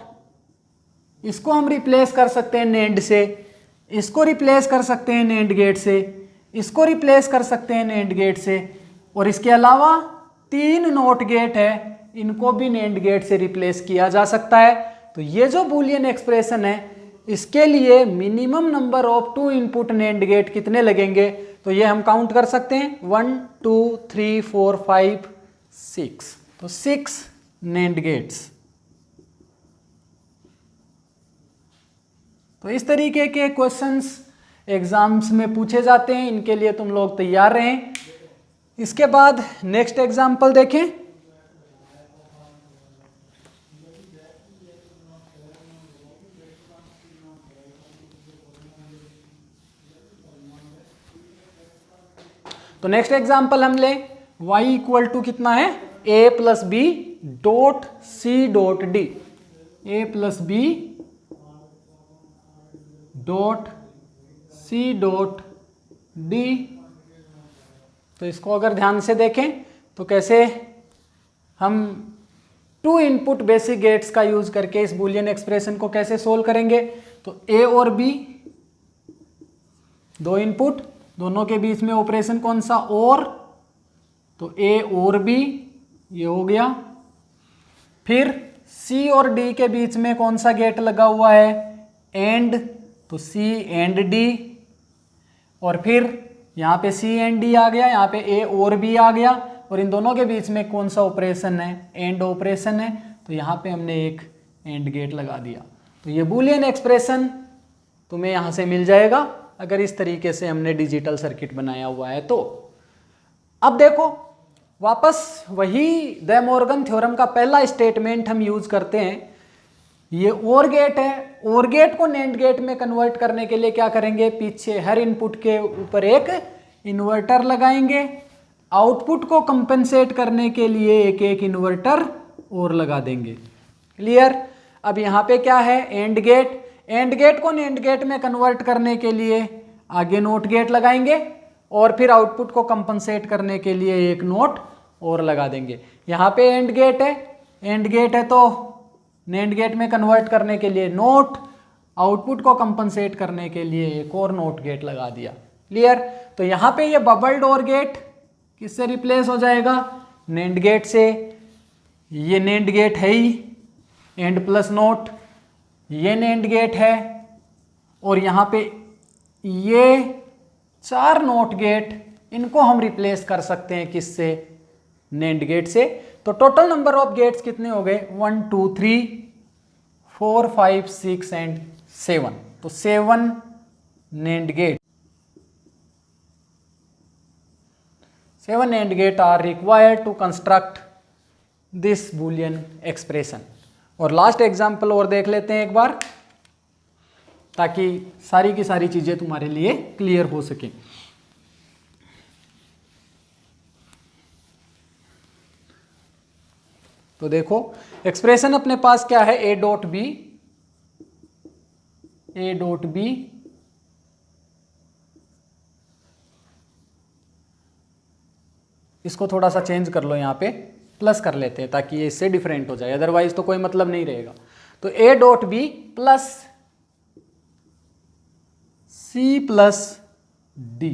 इसको हम रिप्लेस कर सकते हैं नेंड से, इसको रिप्लेस कर सकते हैं नेंड गेट से, इसको रिप्लेस कर सकते हैं नेंड गेट से, और इसके अलावा 3 नॉट गेट है, इनको भी नेंड गेट से रिप्लेस किया जा सकता है। तो ये जो बूलियन एक्सप्रेशन है, इसके लिए minimum number of 2 input NAND gate कितने लगेंगे, तो ये हम काउंट कर सकते हैं 1 2 3 4 5 6, तो 6 नेंड गेट्स। तो इस तरीके के क्वेश्चंस एग्जाम्स में पूछे जाते हैं, इनके लिए तुम लोग तैयार रहें। इसके बाद नेक्स्ट एग्जाम्पल देखें। तो नेक्स्ट एग्जाम्पल हम ले y इक्वल टू कितना है, a plus B dot c dot d, a plus B dot c dot d। तो इसको अगर ध्यान से देखें तो कैसे हम 2 इनपुट बेसिक गेट्स का यूज करके इस बूलियन एक्सप्रेशन को कैसे सोल्व करेंगे। तो a और b 2 इनपुट, दोनों के बीच में ऑपरेशन कौन सा, और, तो a और b ये हो गया। फिर c और d के बीच में कौन सा गेट लगा हुआ है, एंड, तो c एंड d, और फिर यहाँ पे c एंड d आ गया, यहाँ पे a और b आ गया, और इन दोनों के बीच में कौन सा ऑपरेशन है, एंड ऑपरेशन है, तो यहाँ पे हमने एक एंड गेट लगा दिया। तो ये बूलियन एक्सप्रेशन तुम्हें यहाँ से मिल जाएगा अगर इस तरीके से हमने डिजिटल सर्किट बनाया हुआ है। तो अब देखो वापस वही डे मॉर्गन थ्योरम का पहला स्टेटमेंट हम यूज करते हैं। ये और गेट है, और गेट को नेंड गेट में कन्वर्ट करने के लिए क्या करेंगे, पीछे हर इनपुट के ऊपर एक इन्वर्टर लगाएंगे, आउटपुट को कंपेंसेट करने के लिए एक एक इन्वर्टर और लगा देंगे। क्लियर। अब यहाँ पे क्या है, एंड गेट, एंड गेट को नेंड गेट में कन्वर्ट करने के लिए आगे नोट गेट लगाएंगे और फिर आउटपुट को कंपनसेट करने के लिए एक नोट और लगा देंगे। यहाँ पे एंड गेट है तो नेंड गेट में कन्वर्ट करने के लिए नोट, आउटपुट को कंपनसेट करने के लिए एक और नोट गेट लगा दिया। क्लियर। तो यहाँ पे ये बबल्ड और गेट किससे रिप्लेस हो जाएगा, नेंड गेट से। ये नेंड गेट है ही, एंड प्लस नोट, ये नेंड गेट है, और यहाँ पे ये 4 नोट गेट, इनको हम रिप्लेस कर सकते हैं किससे, नेंड गेट से। तो टोटल नंबर ऑफ गेट्स कितने हो गए, 1 2 3 4, 5, 6 एंड 7। तो 7 NAND gate, 7 NAND gate are required to construct this Boolean expression. और लास्ट एग्जाम्पल और देख लेते हैं एक बार, ताकि सारी की सारी चीजें तुम्हारे लिए क्लियर हो सके। तो देखो एक्सप्रेशन अपने पास क्या है, ए डॉट बी इसको थोड़ा सा चेंज कर लो, यहाँ पे प्लस कर लेते हैं ताकि ये इससे डिफरेंट हो जाए, अदरवाइज तो कोई मतलब नहीं रहेगा। तो A dot B plus C plus D.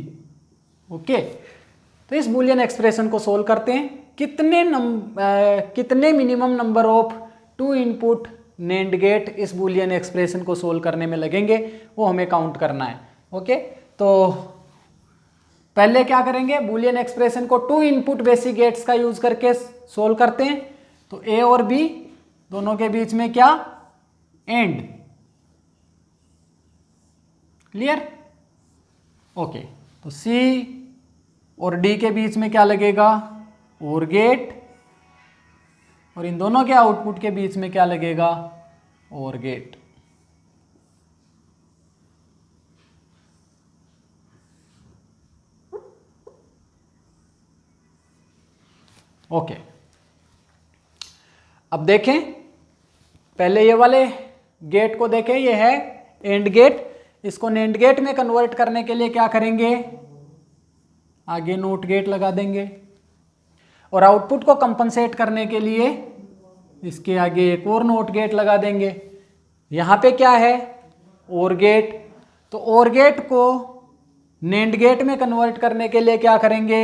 Okay, तो इस बूलियन एक्सप्रेशन को सोल्व करते हैं। कितने minimum number of 2 input NAND gate इस बूलियन एक्सप्रेशन को सोल्व करने में लगेंगे, वो हमें काउंट करना है। ओके, तो पहले क्या करेंगे, बूलियन एक्सप्रेशन को 2 इनपुट बेसिक गेट्स का यूज करके सोल्व करते हैं। तो ए और बी दोनों के बीच में क्या, एंड। क्लियर? ओके, तो सी और डी के बीच में क्या लगेगा, और गेट, और इन दोनों के आउटपुट के बीच में क्या लगेगा, और गेट। ओके, अब देखें, पहले ये वाले गेट को देखें, ये है एंड गेट। इसको NAND गेट में कन्वर्ट करने के लिए क्या करेंगे, आगे नोट गेट लगा देंगे, और आउटपुट को कंपनसेट करने के लिए इसके आगे एक और नोट गेट लगा देंगे। यहाँ पे क्या है, और गेट। तो और गेट को NAND गेट में कन्वर्ट करने के लिए क्या करेंगे,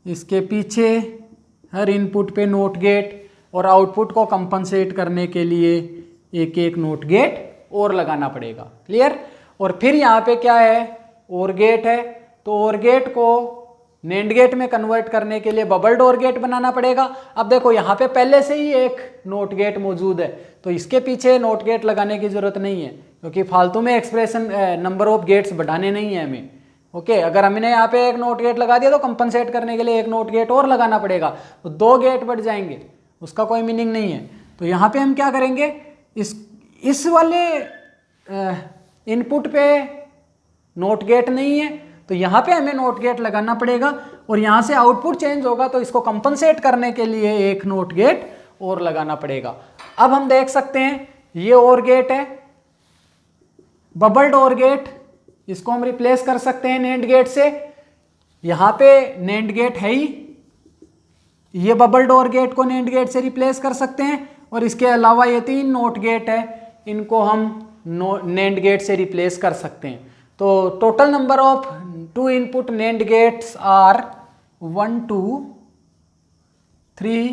इसके पीछे हर इनपुट पे नोट गेट, और आउटपुट को कंपनसेट करने के लिए एक एक नोट गेट और लगाना पड़ेगा। क्लियर? और फिर यहाँ पे क्या है, और गेट है। तो और गेट को NAND गेट में कन्वर्ट करने के लिए बबल्ड और गेट बनाना पड़ेगा। अब देखो यहाँ पे पहले से ही एक नोट गेट मौजूद है, तो इसके पीछे नोट गेट लगाने की जरूरत नहीं है, क्योंकि फालतू में एक्सप्रेशन नंबर ऑफ गेट्स बढ़ाने नहीं है हमें। ओके, अगर हमने यहाँ पे एक नोट गेट लगा दिया तो कंपनसेट करने के लिए एक नोट गेट और लगाना पड़ेगा, तो 2 गेट बढ़ जाएंगे, उसका कोई मीनिंग नहीं है। तो यहाँ पे हम क्या करेंगे, इस वाले इनपुट पे नोट गेट नहीं है, तो यहाँ पे हमें नोट गेट लगाना पड़ेगा, और यहाँ से आउटपुट चेंज होगा तो इसको कंपनसेट करने के लिए एक नोट गेट और लगाना पड़ेगा। अब हम देख सकते हैं ये और गेट है, बबल्ड और गेट, इसको हम रिप्लेस कर सकते हैं NAND गेट से। यहाँ पे NANड गेट है ही, ये बबल्ड और गेट को NAND गेट से रिप्लेस कर सकते हैं, और इसके अलावा ये 3 नोट गेट है, इनको हम NAND गेट से रिप्लेस कर सकते हैं। तो total number of 2 input NAND gates are 1, 2, 3,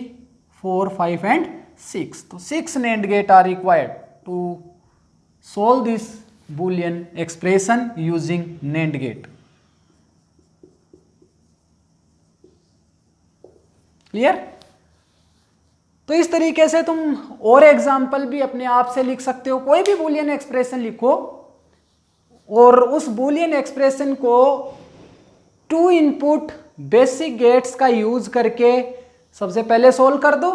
4, 5 and 6। तो 6 NAND gate are required to solve this Boolean expression using NAND gate. Clear? तो इस तरीके से तुम और एग्जाम्पल भी अपने आप से लिख सकते हो। कोई भी बूलियन एक्सप्रेशन लिखो और उस बूलियन एक्सप्रेशन को 2 इनपुट बेसिक गेट्स का यूज करके सबसे पहले सोल्व कर दो,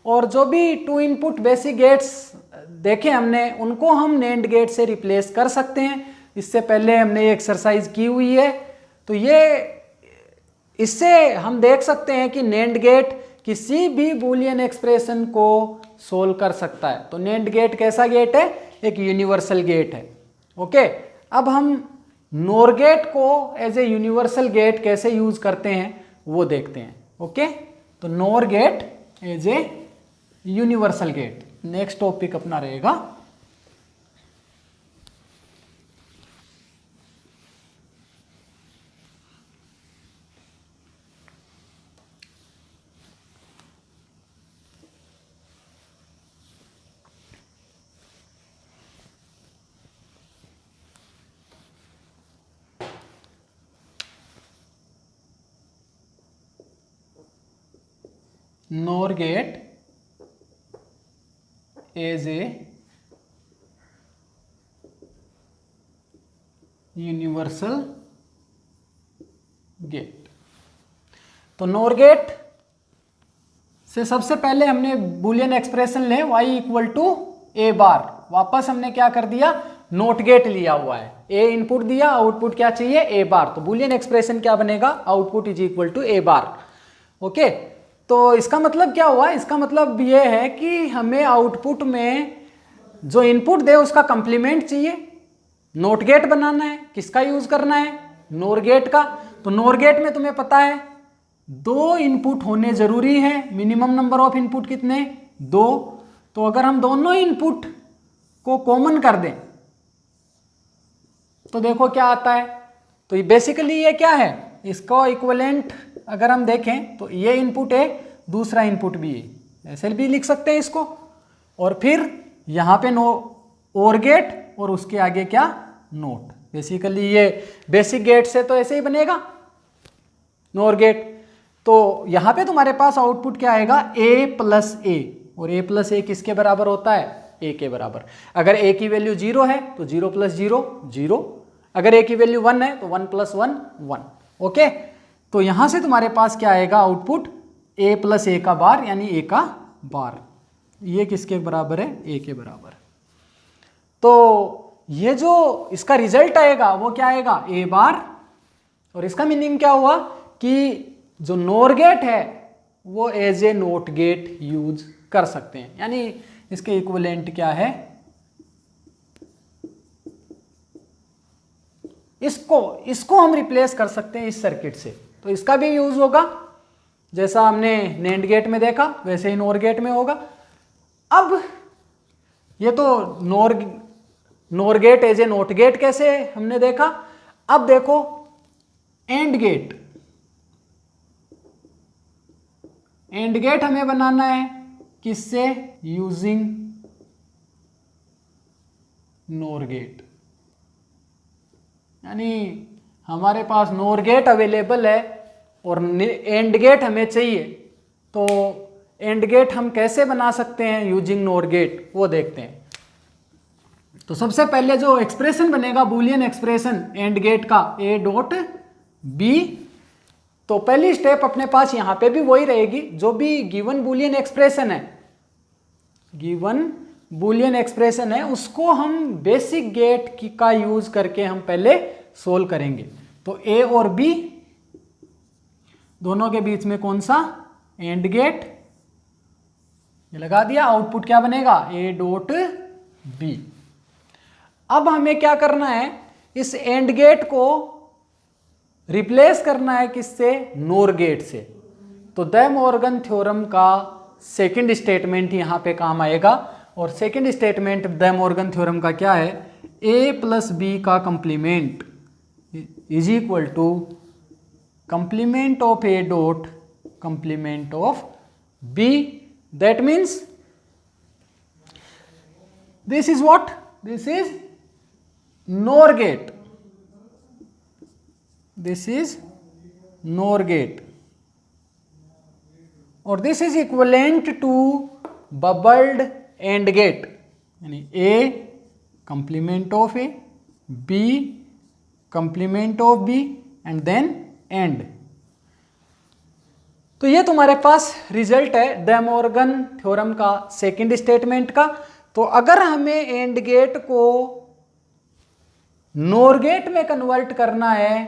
और जो भी 2 इनपुट बेसिक गेट्स देखे हमने उनको हम NAND गेट से रिप्लेस कर सकते हैं। इससे पहले हमने ये एक्सरसाइज की हुई है। तो ये इससे हम देख सकते हैं कि NAND गेट किसी भी बूलियन एक्सप्रेशन को सोल्व कर सकता है। तो NAND गेट कैसा गेट है, एक यूनिवर्सल गेट है। ओके, अब हम NOR गेट को एज ए यूनिवर्सल गेट कैसे यूज करते हैं वो देखते हैं। ओके, तो NOR gate as a universal gate next topic अपना रहेगा। NOR gate is a universal gate. तो नॉर गेट से सबसे पहले हमने बुलियन एक्सप्रेशन ले y equal to A bar, वापस हमने क्या कर दिया, नोट गेट लिया हुआ है, ए इनपुट दिया, आउटपुट क्या चाहिए, ए बार। तो बुलियन एक्सप्रेशन क्या बनेगा, output is equal to A bar. Okay, तो इसका मतलब क्या हुआ, इसका मतलब ये है कि हमें आउटपुट में जो इनपुट दे उसका कंप्लीमेंट चाहिए, नोट गेट बनाना है। किसका यूज करना है, नोर गेट का। तो नोर गेट में तुम्हें पता है 2 इनपुट होने जरूरी है, मिनिमम नंबर ऑफ इनपुट कितने, 2। तो अगर हम दोनों इनपुट को कॉमन कर दें तो देखो क्या आता है। तो ये बेसिकली ये क्या है, इसका इक्विवेलेंट अगर हम देखें तो ये इनपुट है, दूसरा इनपुट भी है, ऐसे भी लिख सकते हैं इसको। और फिर यहाँ पे और गेट और उसके आगे क्या, नोट। बेसिकली ये बेसिक गेट से तो ऐसे ही बनेगा नोर गेट। तो यहाँ पे तुम्हारे पास आउटपुट क्या आएगा, a प्लस ए, और a प्लस ए किसके बराबर होता है, a के बराबर। अगर a की वैल्यू 0 है तो 0 प्लस 0 0, अगर a की वैल्यू 1 है तो 1 प्लस 1 1। ओके, तो यहाँ से तुम्हारे पास क्या आएगा आउटपुट, a प्लस ए का बार यानी a का बार। ये किसके बराबर है, a के बराबर। तो ये जो इसका रिजल्ट आएगा वो क्या आएगा, a बार। और इसका मीनिंग क्या हुआ कि जो नोर गेट है वो as a NOT gate use कर सकते हैं, यानी इसके इक्विवेलेंट क्या है, इसको हम रिप्लेस कर सकते हैं इस सर्किट से। तो इसका भी यूज होगा, जैसा हमने नैंड गेट में देखा वैसे ही नोर गेट में होगा। अब ये तो NOR gate as a NOT gate कैसे हमने देखा। अब देखो एंड गेट, एंड गेट हमें बनाना है किससे, यूजिंग नोर गेट। यानी हमारे पास नोर गेट अवेलेबल है और एंड गेट हमें चाहिए, तो एंड गेट हम कैसे बना सकते हैं यूजिंग नोर गेट, वो देखते हैं। तो सबसे पहले जो एक्सप्रेशन बनेगा बुलियन एक्सप्रेशन एंड गेट का, a डॉट बी, तो पहली स्टेप अपने पास यहां पे भी वही रहेगी, जो भी गिवन बुलियन एक्सप्रेशन है, गिवन बुलियन एक्सप्रेशन है उसको हम बेसिक गेट का यूज करके हम पहले सोल्व करेंगे। तो a और b दोनों के बीच में कौन सा, एंड गेट, ये लगा दिया। आउटपुट क्या बनेगा, a डॉट b। अब हमें क्या करना है, इस एंड गेट को रिप्लेस करना है किससे, नोर गेट से। तो द मॉर्गन थ्योरम का सेकंड स्टेटमेंट यहां पे काम आएगा, और second statement De Morgan theorem का क्या है, a प्लस बी का complement is equal to complement of a dot complement of b। That means this is what, this is NOR gate, this is NOR gate, और this is equivalent to bubbled AND gate, यानी A complement of A, B complement of B and then AND। तो ये तुम्हारे पास result है the Morgan theorem का second statement का। तो अगर हमें एंड गेट को नोर गेट में कन्वर्ट करना है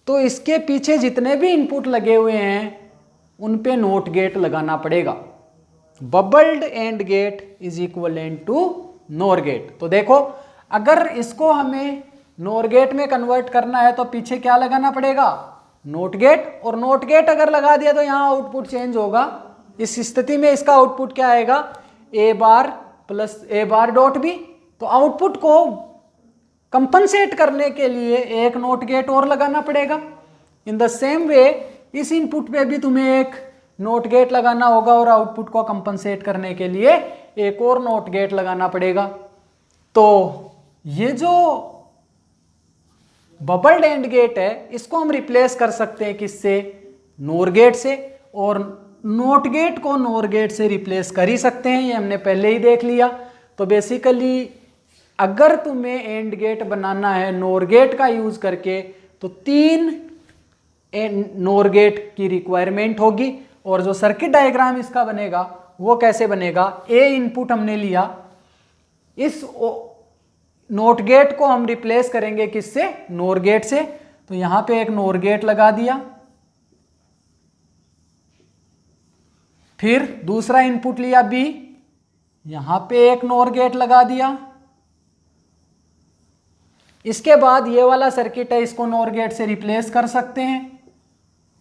तो इसके पीछे जितने भी इनपुट लगे हुए हैं उन पे नोट गेट लगाना पड़ेगा। Bubbled AND gate is equivalent to NOR gate. तो देखो अगर इसको हमें नोर गेट में कन्वर्ट करना है तो पीछे क्या लगाना पड़ेगा, नोट गेट। और नोट गेट अगर लगा दिया तो यहाँ आउटपुट चेंज होगा। इस स्थिति में इसका आउटपुट क्या आएगा, ए बार प्लस ए बार डॉट बी। तो आउटपुट को कंपनसेट करने के लिए एक नोट गेट और लगाना पड़ेगा। इन द सेम वे इस इनपुट पे भी तुम्हें एक नोट गेट लगाना होगा और आउटपुट को कंपनसेट करने के लिए एक और नोट गेट लगाना पड़ेगा। तो ये जो बबल्ड एंड गेट है इसको हम रिप्लेस कर सकते हैं किससे, नोर गेट से। और नोट गेट को नोर गेट से रिप्लेस कर ही सकते हैं, ये हमने पहले ही देख लिया। तो बेसिकली अगर तुम्हें एंड गेट बनाना है नोर गेट का यूज करके तो 3 नोर गेट की रिक्वायरमेंट होगी। और जो सर्किट डायग्राम इसका बनेगा वो कैसे बनेगा, ए इनपुट हमने लिया, इस नोट गेट को हम रिप्लेस करेंगे किससे, नोर गेट से। तो यहां पे एक नोर गेट लगा दिया, फिर दूसरा इनपुट लिया बी, यहां पे एक नोर गेट लगा दिया। इसके बाद ये वाला सर्किट है, इसको नोर गेट से रिप्लेस कर सकते हैं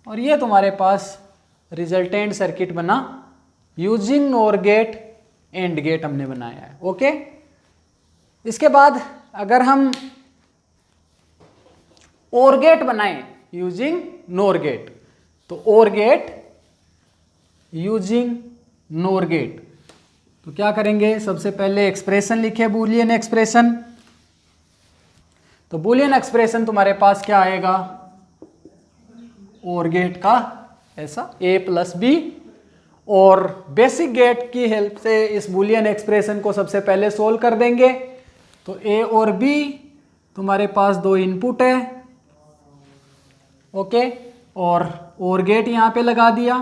और ये तुम्हारे पास रिजल्टेंट सर्किट बना using NOR gate AND gate हमने बनाया है। ओके, इसके बाद अगर हम ओर गेट बनाएं यूजिंग नोर गेट, तो OR gate using NOR gate, तो क्या करेंगे, सबसे पहले एक्सप्रेशन लिखे, बूलियन एक्सप्रेशन। तो बूलियन एक्सप्रेशन तुम्हारे पास क्या आएगा, ओर गेट का ऐसा a प्लस बी, और बेसिक गेट की हेल्प से इस बूलियन एक्सप्रेशन को सबसे पहले सोल्व कर देंगे। तो a और b तुम्हारे पास 2 इनपुट है, ओके, और गेट यहाँ पे लगा दिया।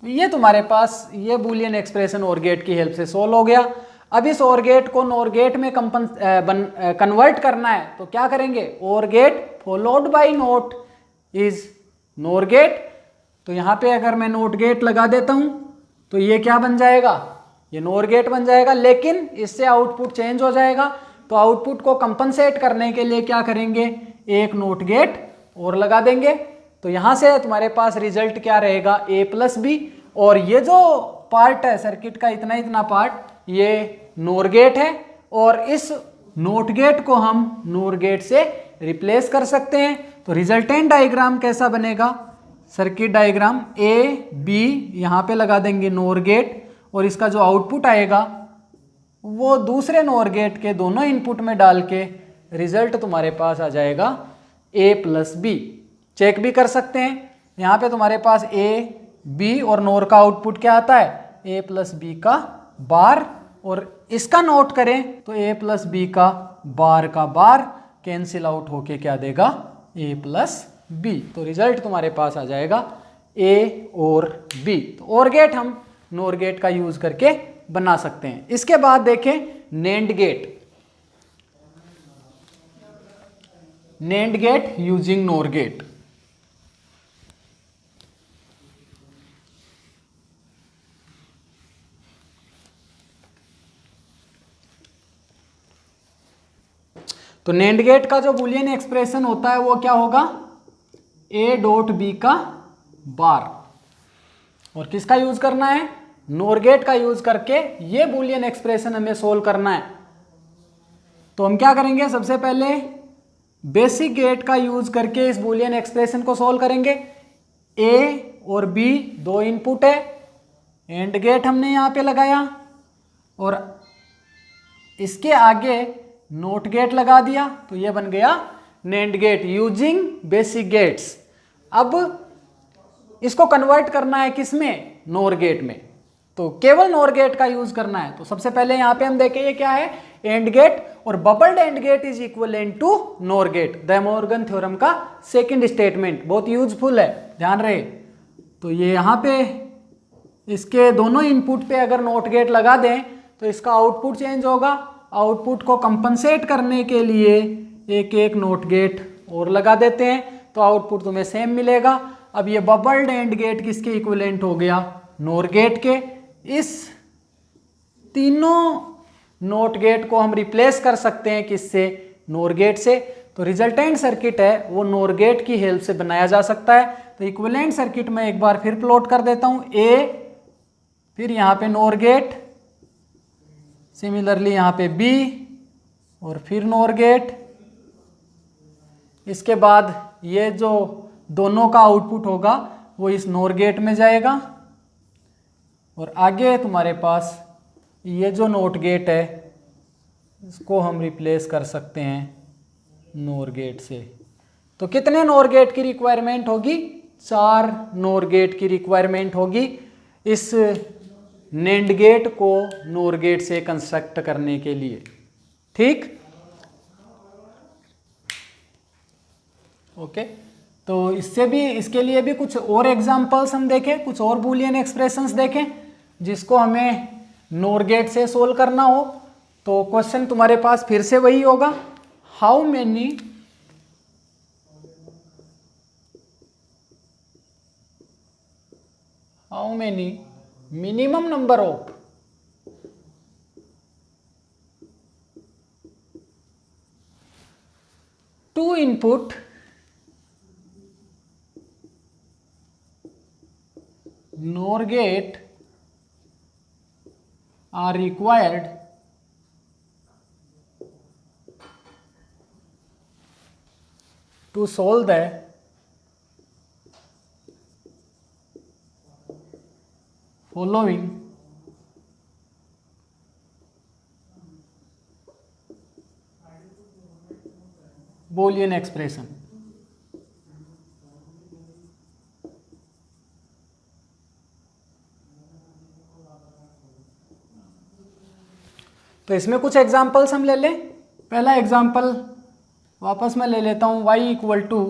तो ये तुम्हारे पास ये बूलियन एक्सप्रेशन और गेट की हेल्प से सोल्व हो गया। अब इस और गेट को नोर गेट में कन्वर्ट करना है, तो क्या करेंगे, OR gate followed by NOT is NOR gate. तो यहाँ पे अगर मैं नोट गेट लगा देता हूँ तो ये क्या बन जाएगा, ये नोर गेट बन जाएगा, लेकिन इससे आउटपुट चेंज हो जाएगा। तो आउटपुट को कंपनसेट करने के लिए क्या करेंगे, एक नोट गेट और लगा देंगे। तो यहाँ से तुम्हारे पास रिजल्ट क्या रहेगा, a प्लस बी, और ये जो पार्ट है सर्किट का इतना पार्ट, ये नोर गेट है, और इस नोट गेट को हम नोर गेट से रिप्लेस कर सकते हैं। तो रिजल्टेंट डायग्राम कैसा बनेगा, सर्किट डायग्राम a b यहाँ पे लगा देंगे नोर गेट, और इसका जो आउटपुट आएगा वो दूसरे नोर गेट के दोनों इनपुट में डाल के रिजल्ट तुम्हारे पास आ जाएगा a प्लस बी। चेक भी कर सकते हैं, यहाँ पे तुम्हारे पास a b और नोर का आउटपुट क्या आता है, a प्लस बी का बार, और इसका नोट करें तो a प्लस बी का बार कैंसिल आउट होके क्या देगा, a प्लस बी। तो रिजल्ट तुम्हारे पास आ जाएगा a और b। तो और गेट हम नोर गेट का यूज करके बना सकते हैं। इसके बाद देखें NAND gate, NAND gate using NOR gate. तो नेंड गेट का जो बूलियन एक्सप्रेशन होता है वो क्या होगा, a डॉट बी का बार, और किसका यूज करना है, नोर गेट का यूज करके ये बूलियन एक्सप्रेशन हमें सोल्व करना है। तो हम क्या करेंगे, सबसे पहले बेसिक गेट का यूज करके इस बूलियन एक्सप्रेशन को सोल्व करेंगे। a और b 2 इनपुट है, एंड गेट हमने यहाँ पे लगाया, और इसके आगे नोट गेट लगा दिया, तो ये बन गया NAND gate using basic gates. अब इसको कन्वर्ट करना है किसमें, नोर गेट में, तो केवल नोर गेट का यूज करना है। तो सबसे पहले यहाँ पे हम देखें ये क्या है, एंड गेट, और bubbled AND gate is equivalent to NOR gate, De Morgan theorem का सेकंड स्टेटमेंट, बहुत यूजफुल है, ध्यान रहे। तो ये यहाँ पे इसके दोनों इनपुट पे अगर नोट गेट लगा दें तो इसका आउटपुट चेंज होगा। आउटपुट को कंपनसेट करने के लिए एक नोट गेट और लगा देते हैं, तो आउटपुट तुम्हें सेम मिलेगा। अब ये बबल्ड एंड गेट किसके इक्विवेलेंट हो गया, नोर गेट के। इस तीनों नोट गेट को हम रिप्लेस कर सकते हैं किससे, नोर गेट से। तो रिजल्टेंट सर्किट है वो नोर गेट की हेल्प से बनाया जा सकता है। तो इक्विवेलेंट सर्किट में एक बार फिर प्लॉट कर देता हूं, a, फिर यहाँ पे नोर गेट, सिमिलरली यहाँ पे b, और फिर नोर गेट। इसके बाद ये जो दोनों का आउटपुट होगा वो इस नोर गेट में जाएगा, और आगे तुम्हारे पास ये जो नोट गेट है इसको हम रिप्लेस कर सकते हैं नोर गेट से। तो कितने नोर गेट की रिक्वायरमेंट होगी, 4 नोर गेट की रिक्वायरमेंट होगी इस नेंड गेट को नोर गेट से कंस्ट्रक्ट करने के लिए। ठीक, ओके। तो इससे भी, इसके लिए भी कुछ और एग्जांपल्स हम देखें, कुछ और बूलियन एक्सप्रेशंस देखें जिसको हमें नॉर गेट से सोल्व करना हो। तो क्वेश्चन तुम्हारे पास फिर से वही होगा, how many minimum number of two input NOR gate are required to solve the following Boolean expression। तो इसमें कुछ एग्जांपल्स हम ले लें। पहला एग्जांपल वापस मैं ले लेता हूँ, y equal to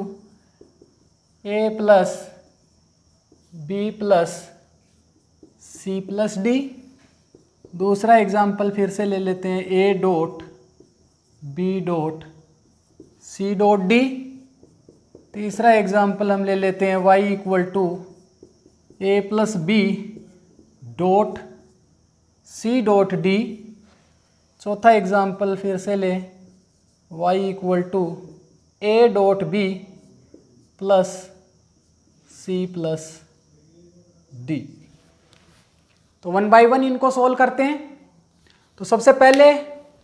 A plus B plus C plus D. दूसरा एग्जांपल फिर से ले लेते हैं, A dot B dot C dot D. तीसरा एग्जांपल हम ले लेते हैं, y equal to A plus B dot C dot D. चौथा एग्जाम्पल फिर से ले, y equal to A dot B plus C plus D. तो वन बाय वन इनको सोल्व करते हैं। तो सबसे पहले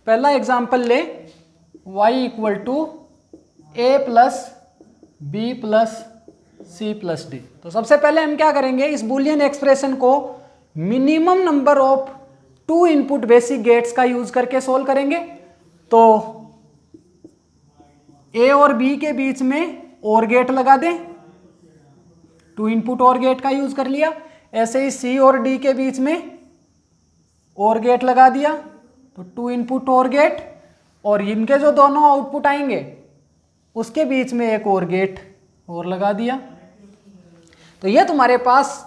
पहला एग्जाम्पल ले, y equal to A plus B plus C plus D. तो सबसे पहले हम क्या करेंगे, इस बूलियन एक्सप्रेशन को minimum number of two input basic gates का यूज करके सोल्व करेंगे। तो ए और बी के बीच में और गेट लगा दें, टू इनपुट और गेट का यूज कर लिया। ऐसे ही सी और डी के बीच में और गेट लगा दिया, तो टू इनपुट और गेट, और इनके जो दोनों आउटपुट आएंगे उसके बीच में एक और गेट और लगा दिया। तो ये तुम्हारे पास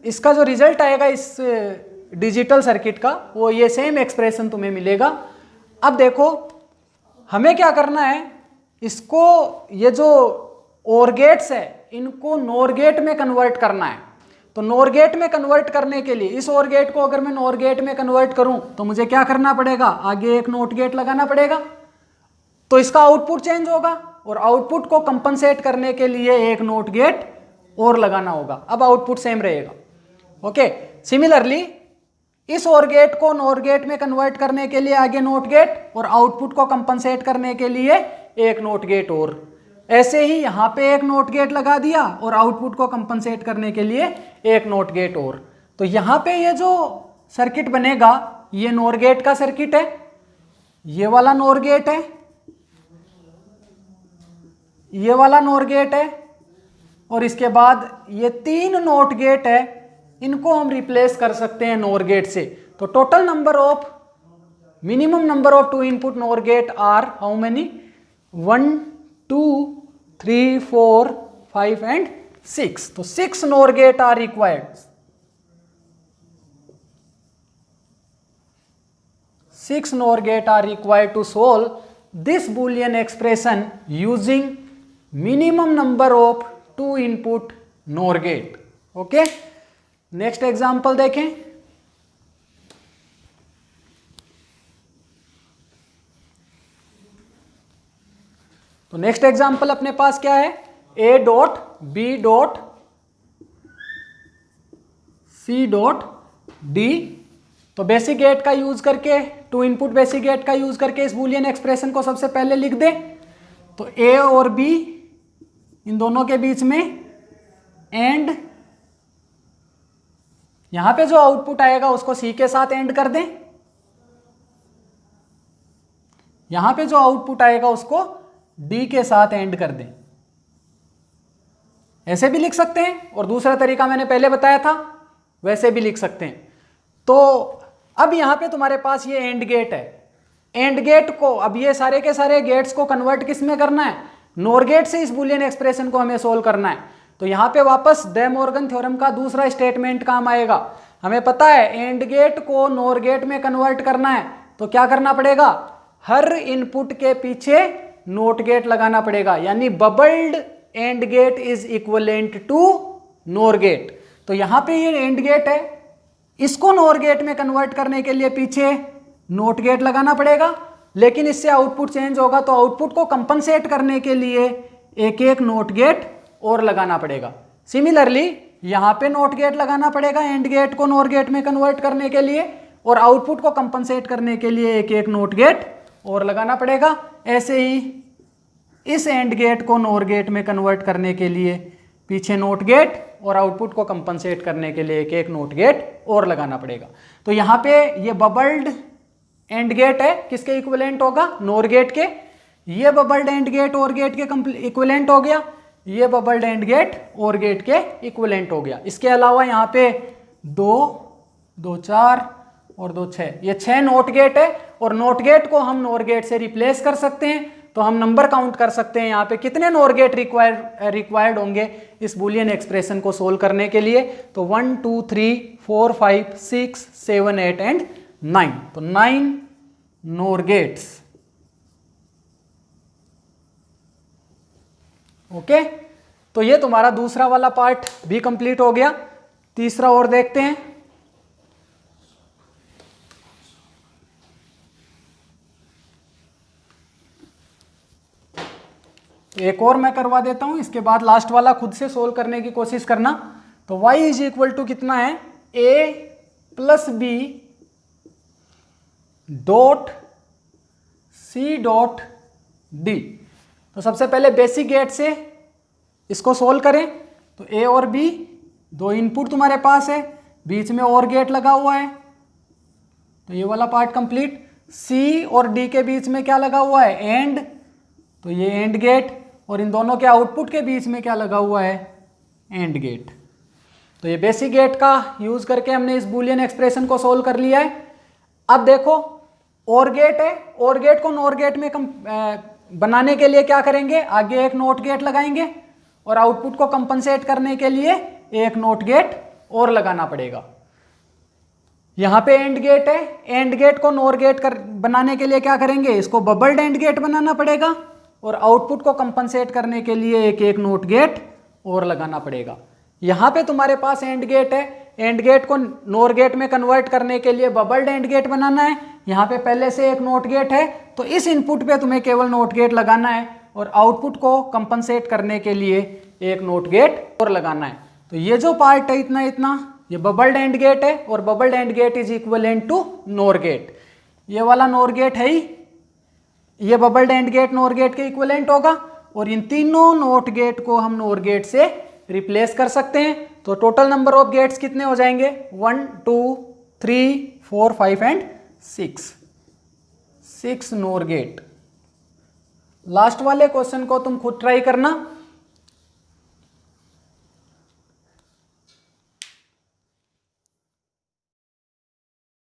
इसका जो रिजल्ट आएगा इस डिजिटल सर्किट का, वो ये सेम एक्सप्रेशन तुम्हें मिलेगा। अब देखो हमें क्या करना है, इसको ये जो OR गेट्स है इनको NOR गेट में कन्वर्ट करना है। तो NOR गेट में कन्वर्ट करने के लिए इस OR गेट को अगर मैं NOR गेट में कन्वर्ट करूं तो मुझे क्या करना पड़ेगा, आगे एक NOT गेट लगाना पड़ेगा। तो इसका आउटपुट चेंज होगा और आउटपुट को कंपनसेट करने के लिए एक NOT गेट और लगाना होगा। अब आउटपुट सेम रहेगा। ओके, सिमिलरली इस OR गेट को NOR गेट में कन्वर्ट करने के लिए आगे NOT गेट और आउटपुट को कंपनसेट करने के लिए एक NOT गेट और। ऐसे ही यहाँ पे एक NOT गेट लगा दिया और आउटपुट को कंपनसेट करने के लिए एक NOT गेट और। तो यहाँ पे ये जो सर्किट बनेगा ये NOR गेट का सर्किट है, ये वाला NOR गेट है, ये वाला NOR गेट है, और इसके बाद ये तीन NOT गेट है, इनको हम रिप्लेस कर सकते हैं NOR गेट से। तो total number of minimum number of two input NOR gate are how many, 1 2 3 4 5 and 6। तो 6 NOR gate are required. 6 NOR gate are required to solve this Boolean expression using minimum number of two input NOR gate. Okay, next example देखें। तो next example अपने पास क्या है, A dot B dot C dot D. तो basic gate का use करके, to input basic gate का यूज करके इस बूलियन एक्सप्रेशन को सबसे पहले लिख दे। तो ए और बी इन दोनों के बीच में एंड, यहां पे जो आउटपुट आएगा उसको सी के साथ एंड कर दें, यहां पे जो आउटपुट आएगा उसको डी के साथ एंड कर दें। ऐसे भी लिख सकते हैं और दूसरा तरीका मैंने पहले बताया था वैसे भी लिख सकते हैं। तो अब यहां पे तुम्हारे पास ये एंड गेट है, एंड गेट को, अब ये सारे के सारे गेट्स को कन्वर्ट किस में करना है, नोर गेट से इस बुलियन एक्सप्रेशन को हमें सोल्व करना है। तो यहाँ पे वापस डे मॉर्गन थ्योरम का दूसरा स्टेटमेंट काम आएगा। हमें पता है एंड गेट को नोर गेट में कन्वर्ट करना है, तो क्या करना पड़ेगा, हर इनपुट के पीछे नोट गेट लगाना पड़ेगा, यानी bubbled AND gate is equivalent to NOR gate. तो यहाँ पे ये एंड गेट है, इसको नोर गेट में कन्वर्ट करने के लिए पीछे नोट गेट लगाना पड़ेगा, लेकिन इससे आउटपुट चेंज होगा, तो आउटपुट को कंपनसेट करने के लिए एक एक नोट गेट और लगाना पड़ेगा। सिमिलरली यहाँ पे नोट गेट लगाना पड़ेगा एंड गेट को नोर गेट में कन्वर्ट करने के लिए, और आउटपुट को कंपनसेट करने के लिए एक एक नोट गेट और लगाना पड़ेगा। ऐसे ही इस एंड गेट को नोर गेट में कन्वर्ट करने के लिए पीछे नोट गेट और आउटपुट को कंपनसेट करने के लिए एक एक नोट गेट और लगाना पड़ेगा। तो यहाँ पे ये बबल्ड एंड गेट है, किसके इक्विवेलेंट होगा, नोर गेट के। ये bubbled AND gate OR gate के इक्विवेलेंट हो गया, ये bubbled AND gate OR gate के इक्विवेलेंट हो गया। इसके अलावा यहाँ पे 2, 2 4 और 2 6, ये 6 नोट गेट है, और नोट गेट को हम नोर गेट से रिप्लेस कर सकते हैं। तो हम नंबर काउंट कर सकते हैं यहाँ पे कितने नोर गेट रिक्वायर्ड होंगे इस बुलियन एक्सप्रेशन को सोल्व करने के लिए। तो 1 2 3 4 5 6 7 8 एंड 9, तो 9 नोर गेट्स। ओके, तो ये तुम्हारा दूसरा वाला पार्ट भी कंप्लीट हो गया। तीसरा और देखते हैं। एक और मैं करवा देता हूं, इसके बाद लास्ट वाला खुद से सोल्व करने की कोशिश करना। तो y इज इक्वल टू कितना है, a plus B dot C dot D. तो सबसे पहले बेसिक गेट से इसको सोल्व करें। तो a और b दो इनपुट तुम्हारे पास है, बीच में और गेट लगा हुआ है, तो ये वाला पार्ट कंप्लीट। c और d के बीच में क्या लगा हुआ है, एंड, तो ये एंड गेट, और इन दोनों के आउटपुट के बीच में क्या लगा हुआ है, एंड गेट। तो ये बेसिक गेट का यूज करके हमने इस बुलियन एक्सप्रेशन को सोल्व कर लिया है। अब देखो और गेट है, और गेट को नोर गेट में बनाने के लिए क्या करेंगे, आगे एक नोट गेट लगाएंगे और आउटपुट को कंपनसेट करने के लिए एक नोट गेट और लगाना पड़ेगा। यहाँ पे एंड गेट है, एंड गेट को नोर गेट बनाने के लिए क्या करेंगे, इसको बबल्ड एंड गेट बनाना पड़ेगा, और आउटपुट को कंपनसेट करने के लिए एक एक नोट गेट और लगाना पड़ेगा। यहाँ पे तुम्हारे पास एंड गेट है, एंड गेट को नोर गेट में कन्वर्ट करने के लिए बबल्ड एंड गेट बनाना है। यहाँ पे पहले से एक नोट गेट है, तो इस इनपुट पे तुम्हें केवल नोट गेट लगाना है, और आउटपुट को कंपनसेट करने के लिए एक नोट गेट और लगाना है। तो ये जो पार्ट है इतना इतना, ये बबल्ड एंड गेट है, और bubbled AND gate is equivalent to NOR gate. ये वाला नोर गेट है ही, ये bubbled AND gate NOR gate के इक्विवेलेंट होगा, और इन तीनों नोट गेट को हम नोर गेट से रिप्लेस कर सकते हैं। तो टोटल नंबर ऑफ गेट्स कितने हो जाएंगे, 1 2 3 4 5 एंड 6 नोर गेट। लास्ट वाले क्वेश्चन को तुम खुद ट्राई करना।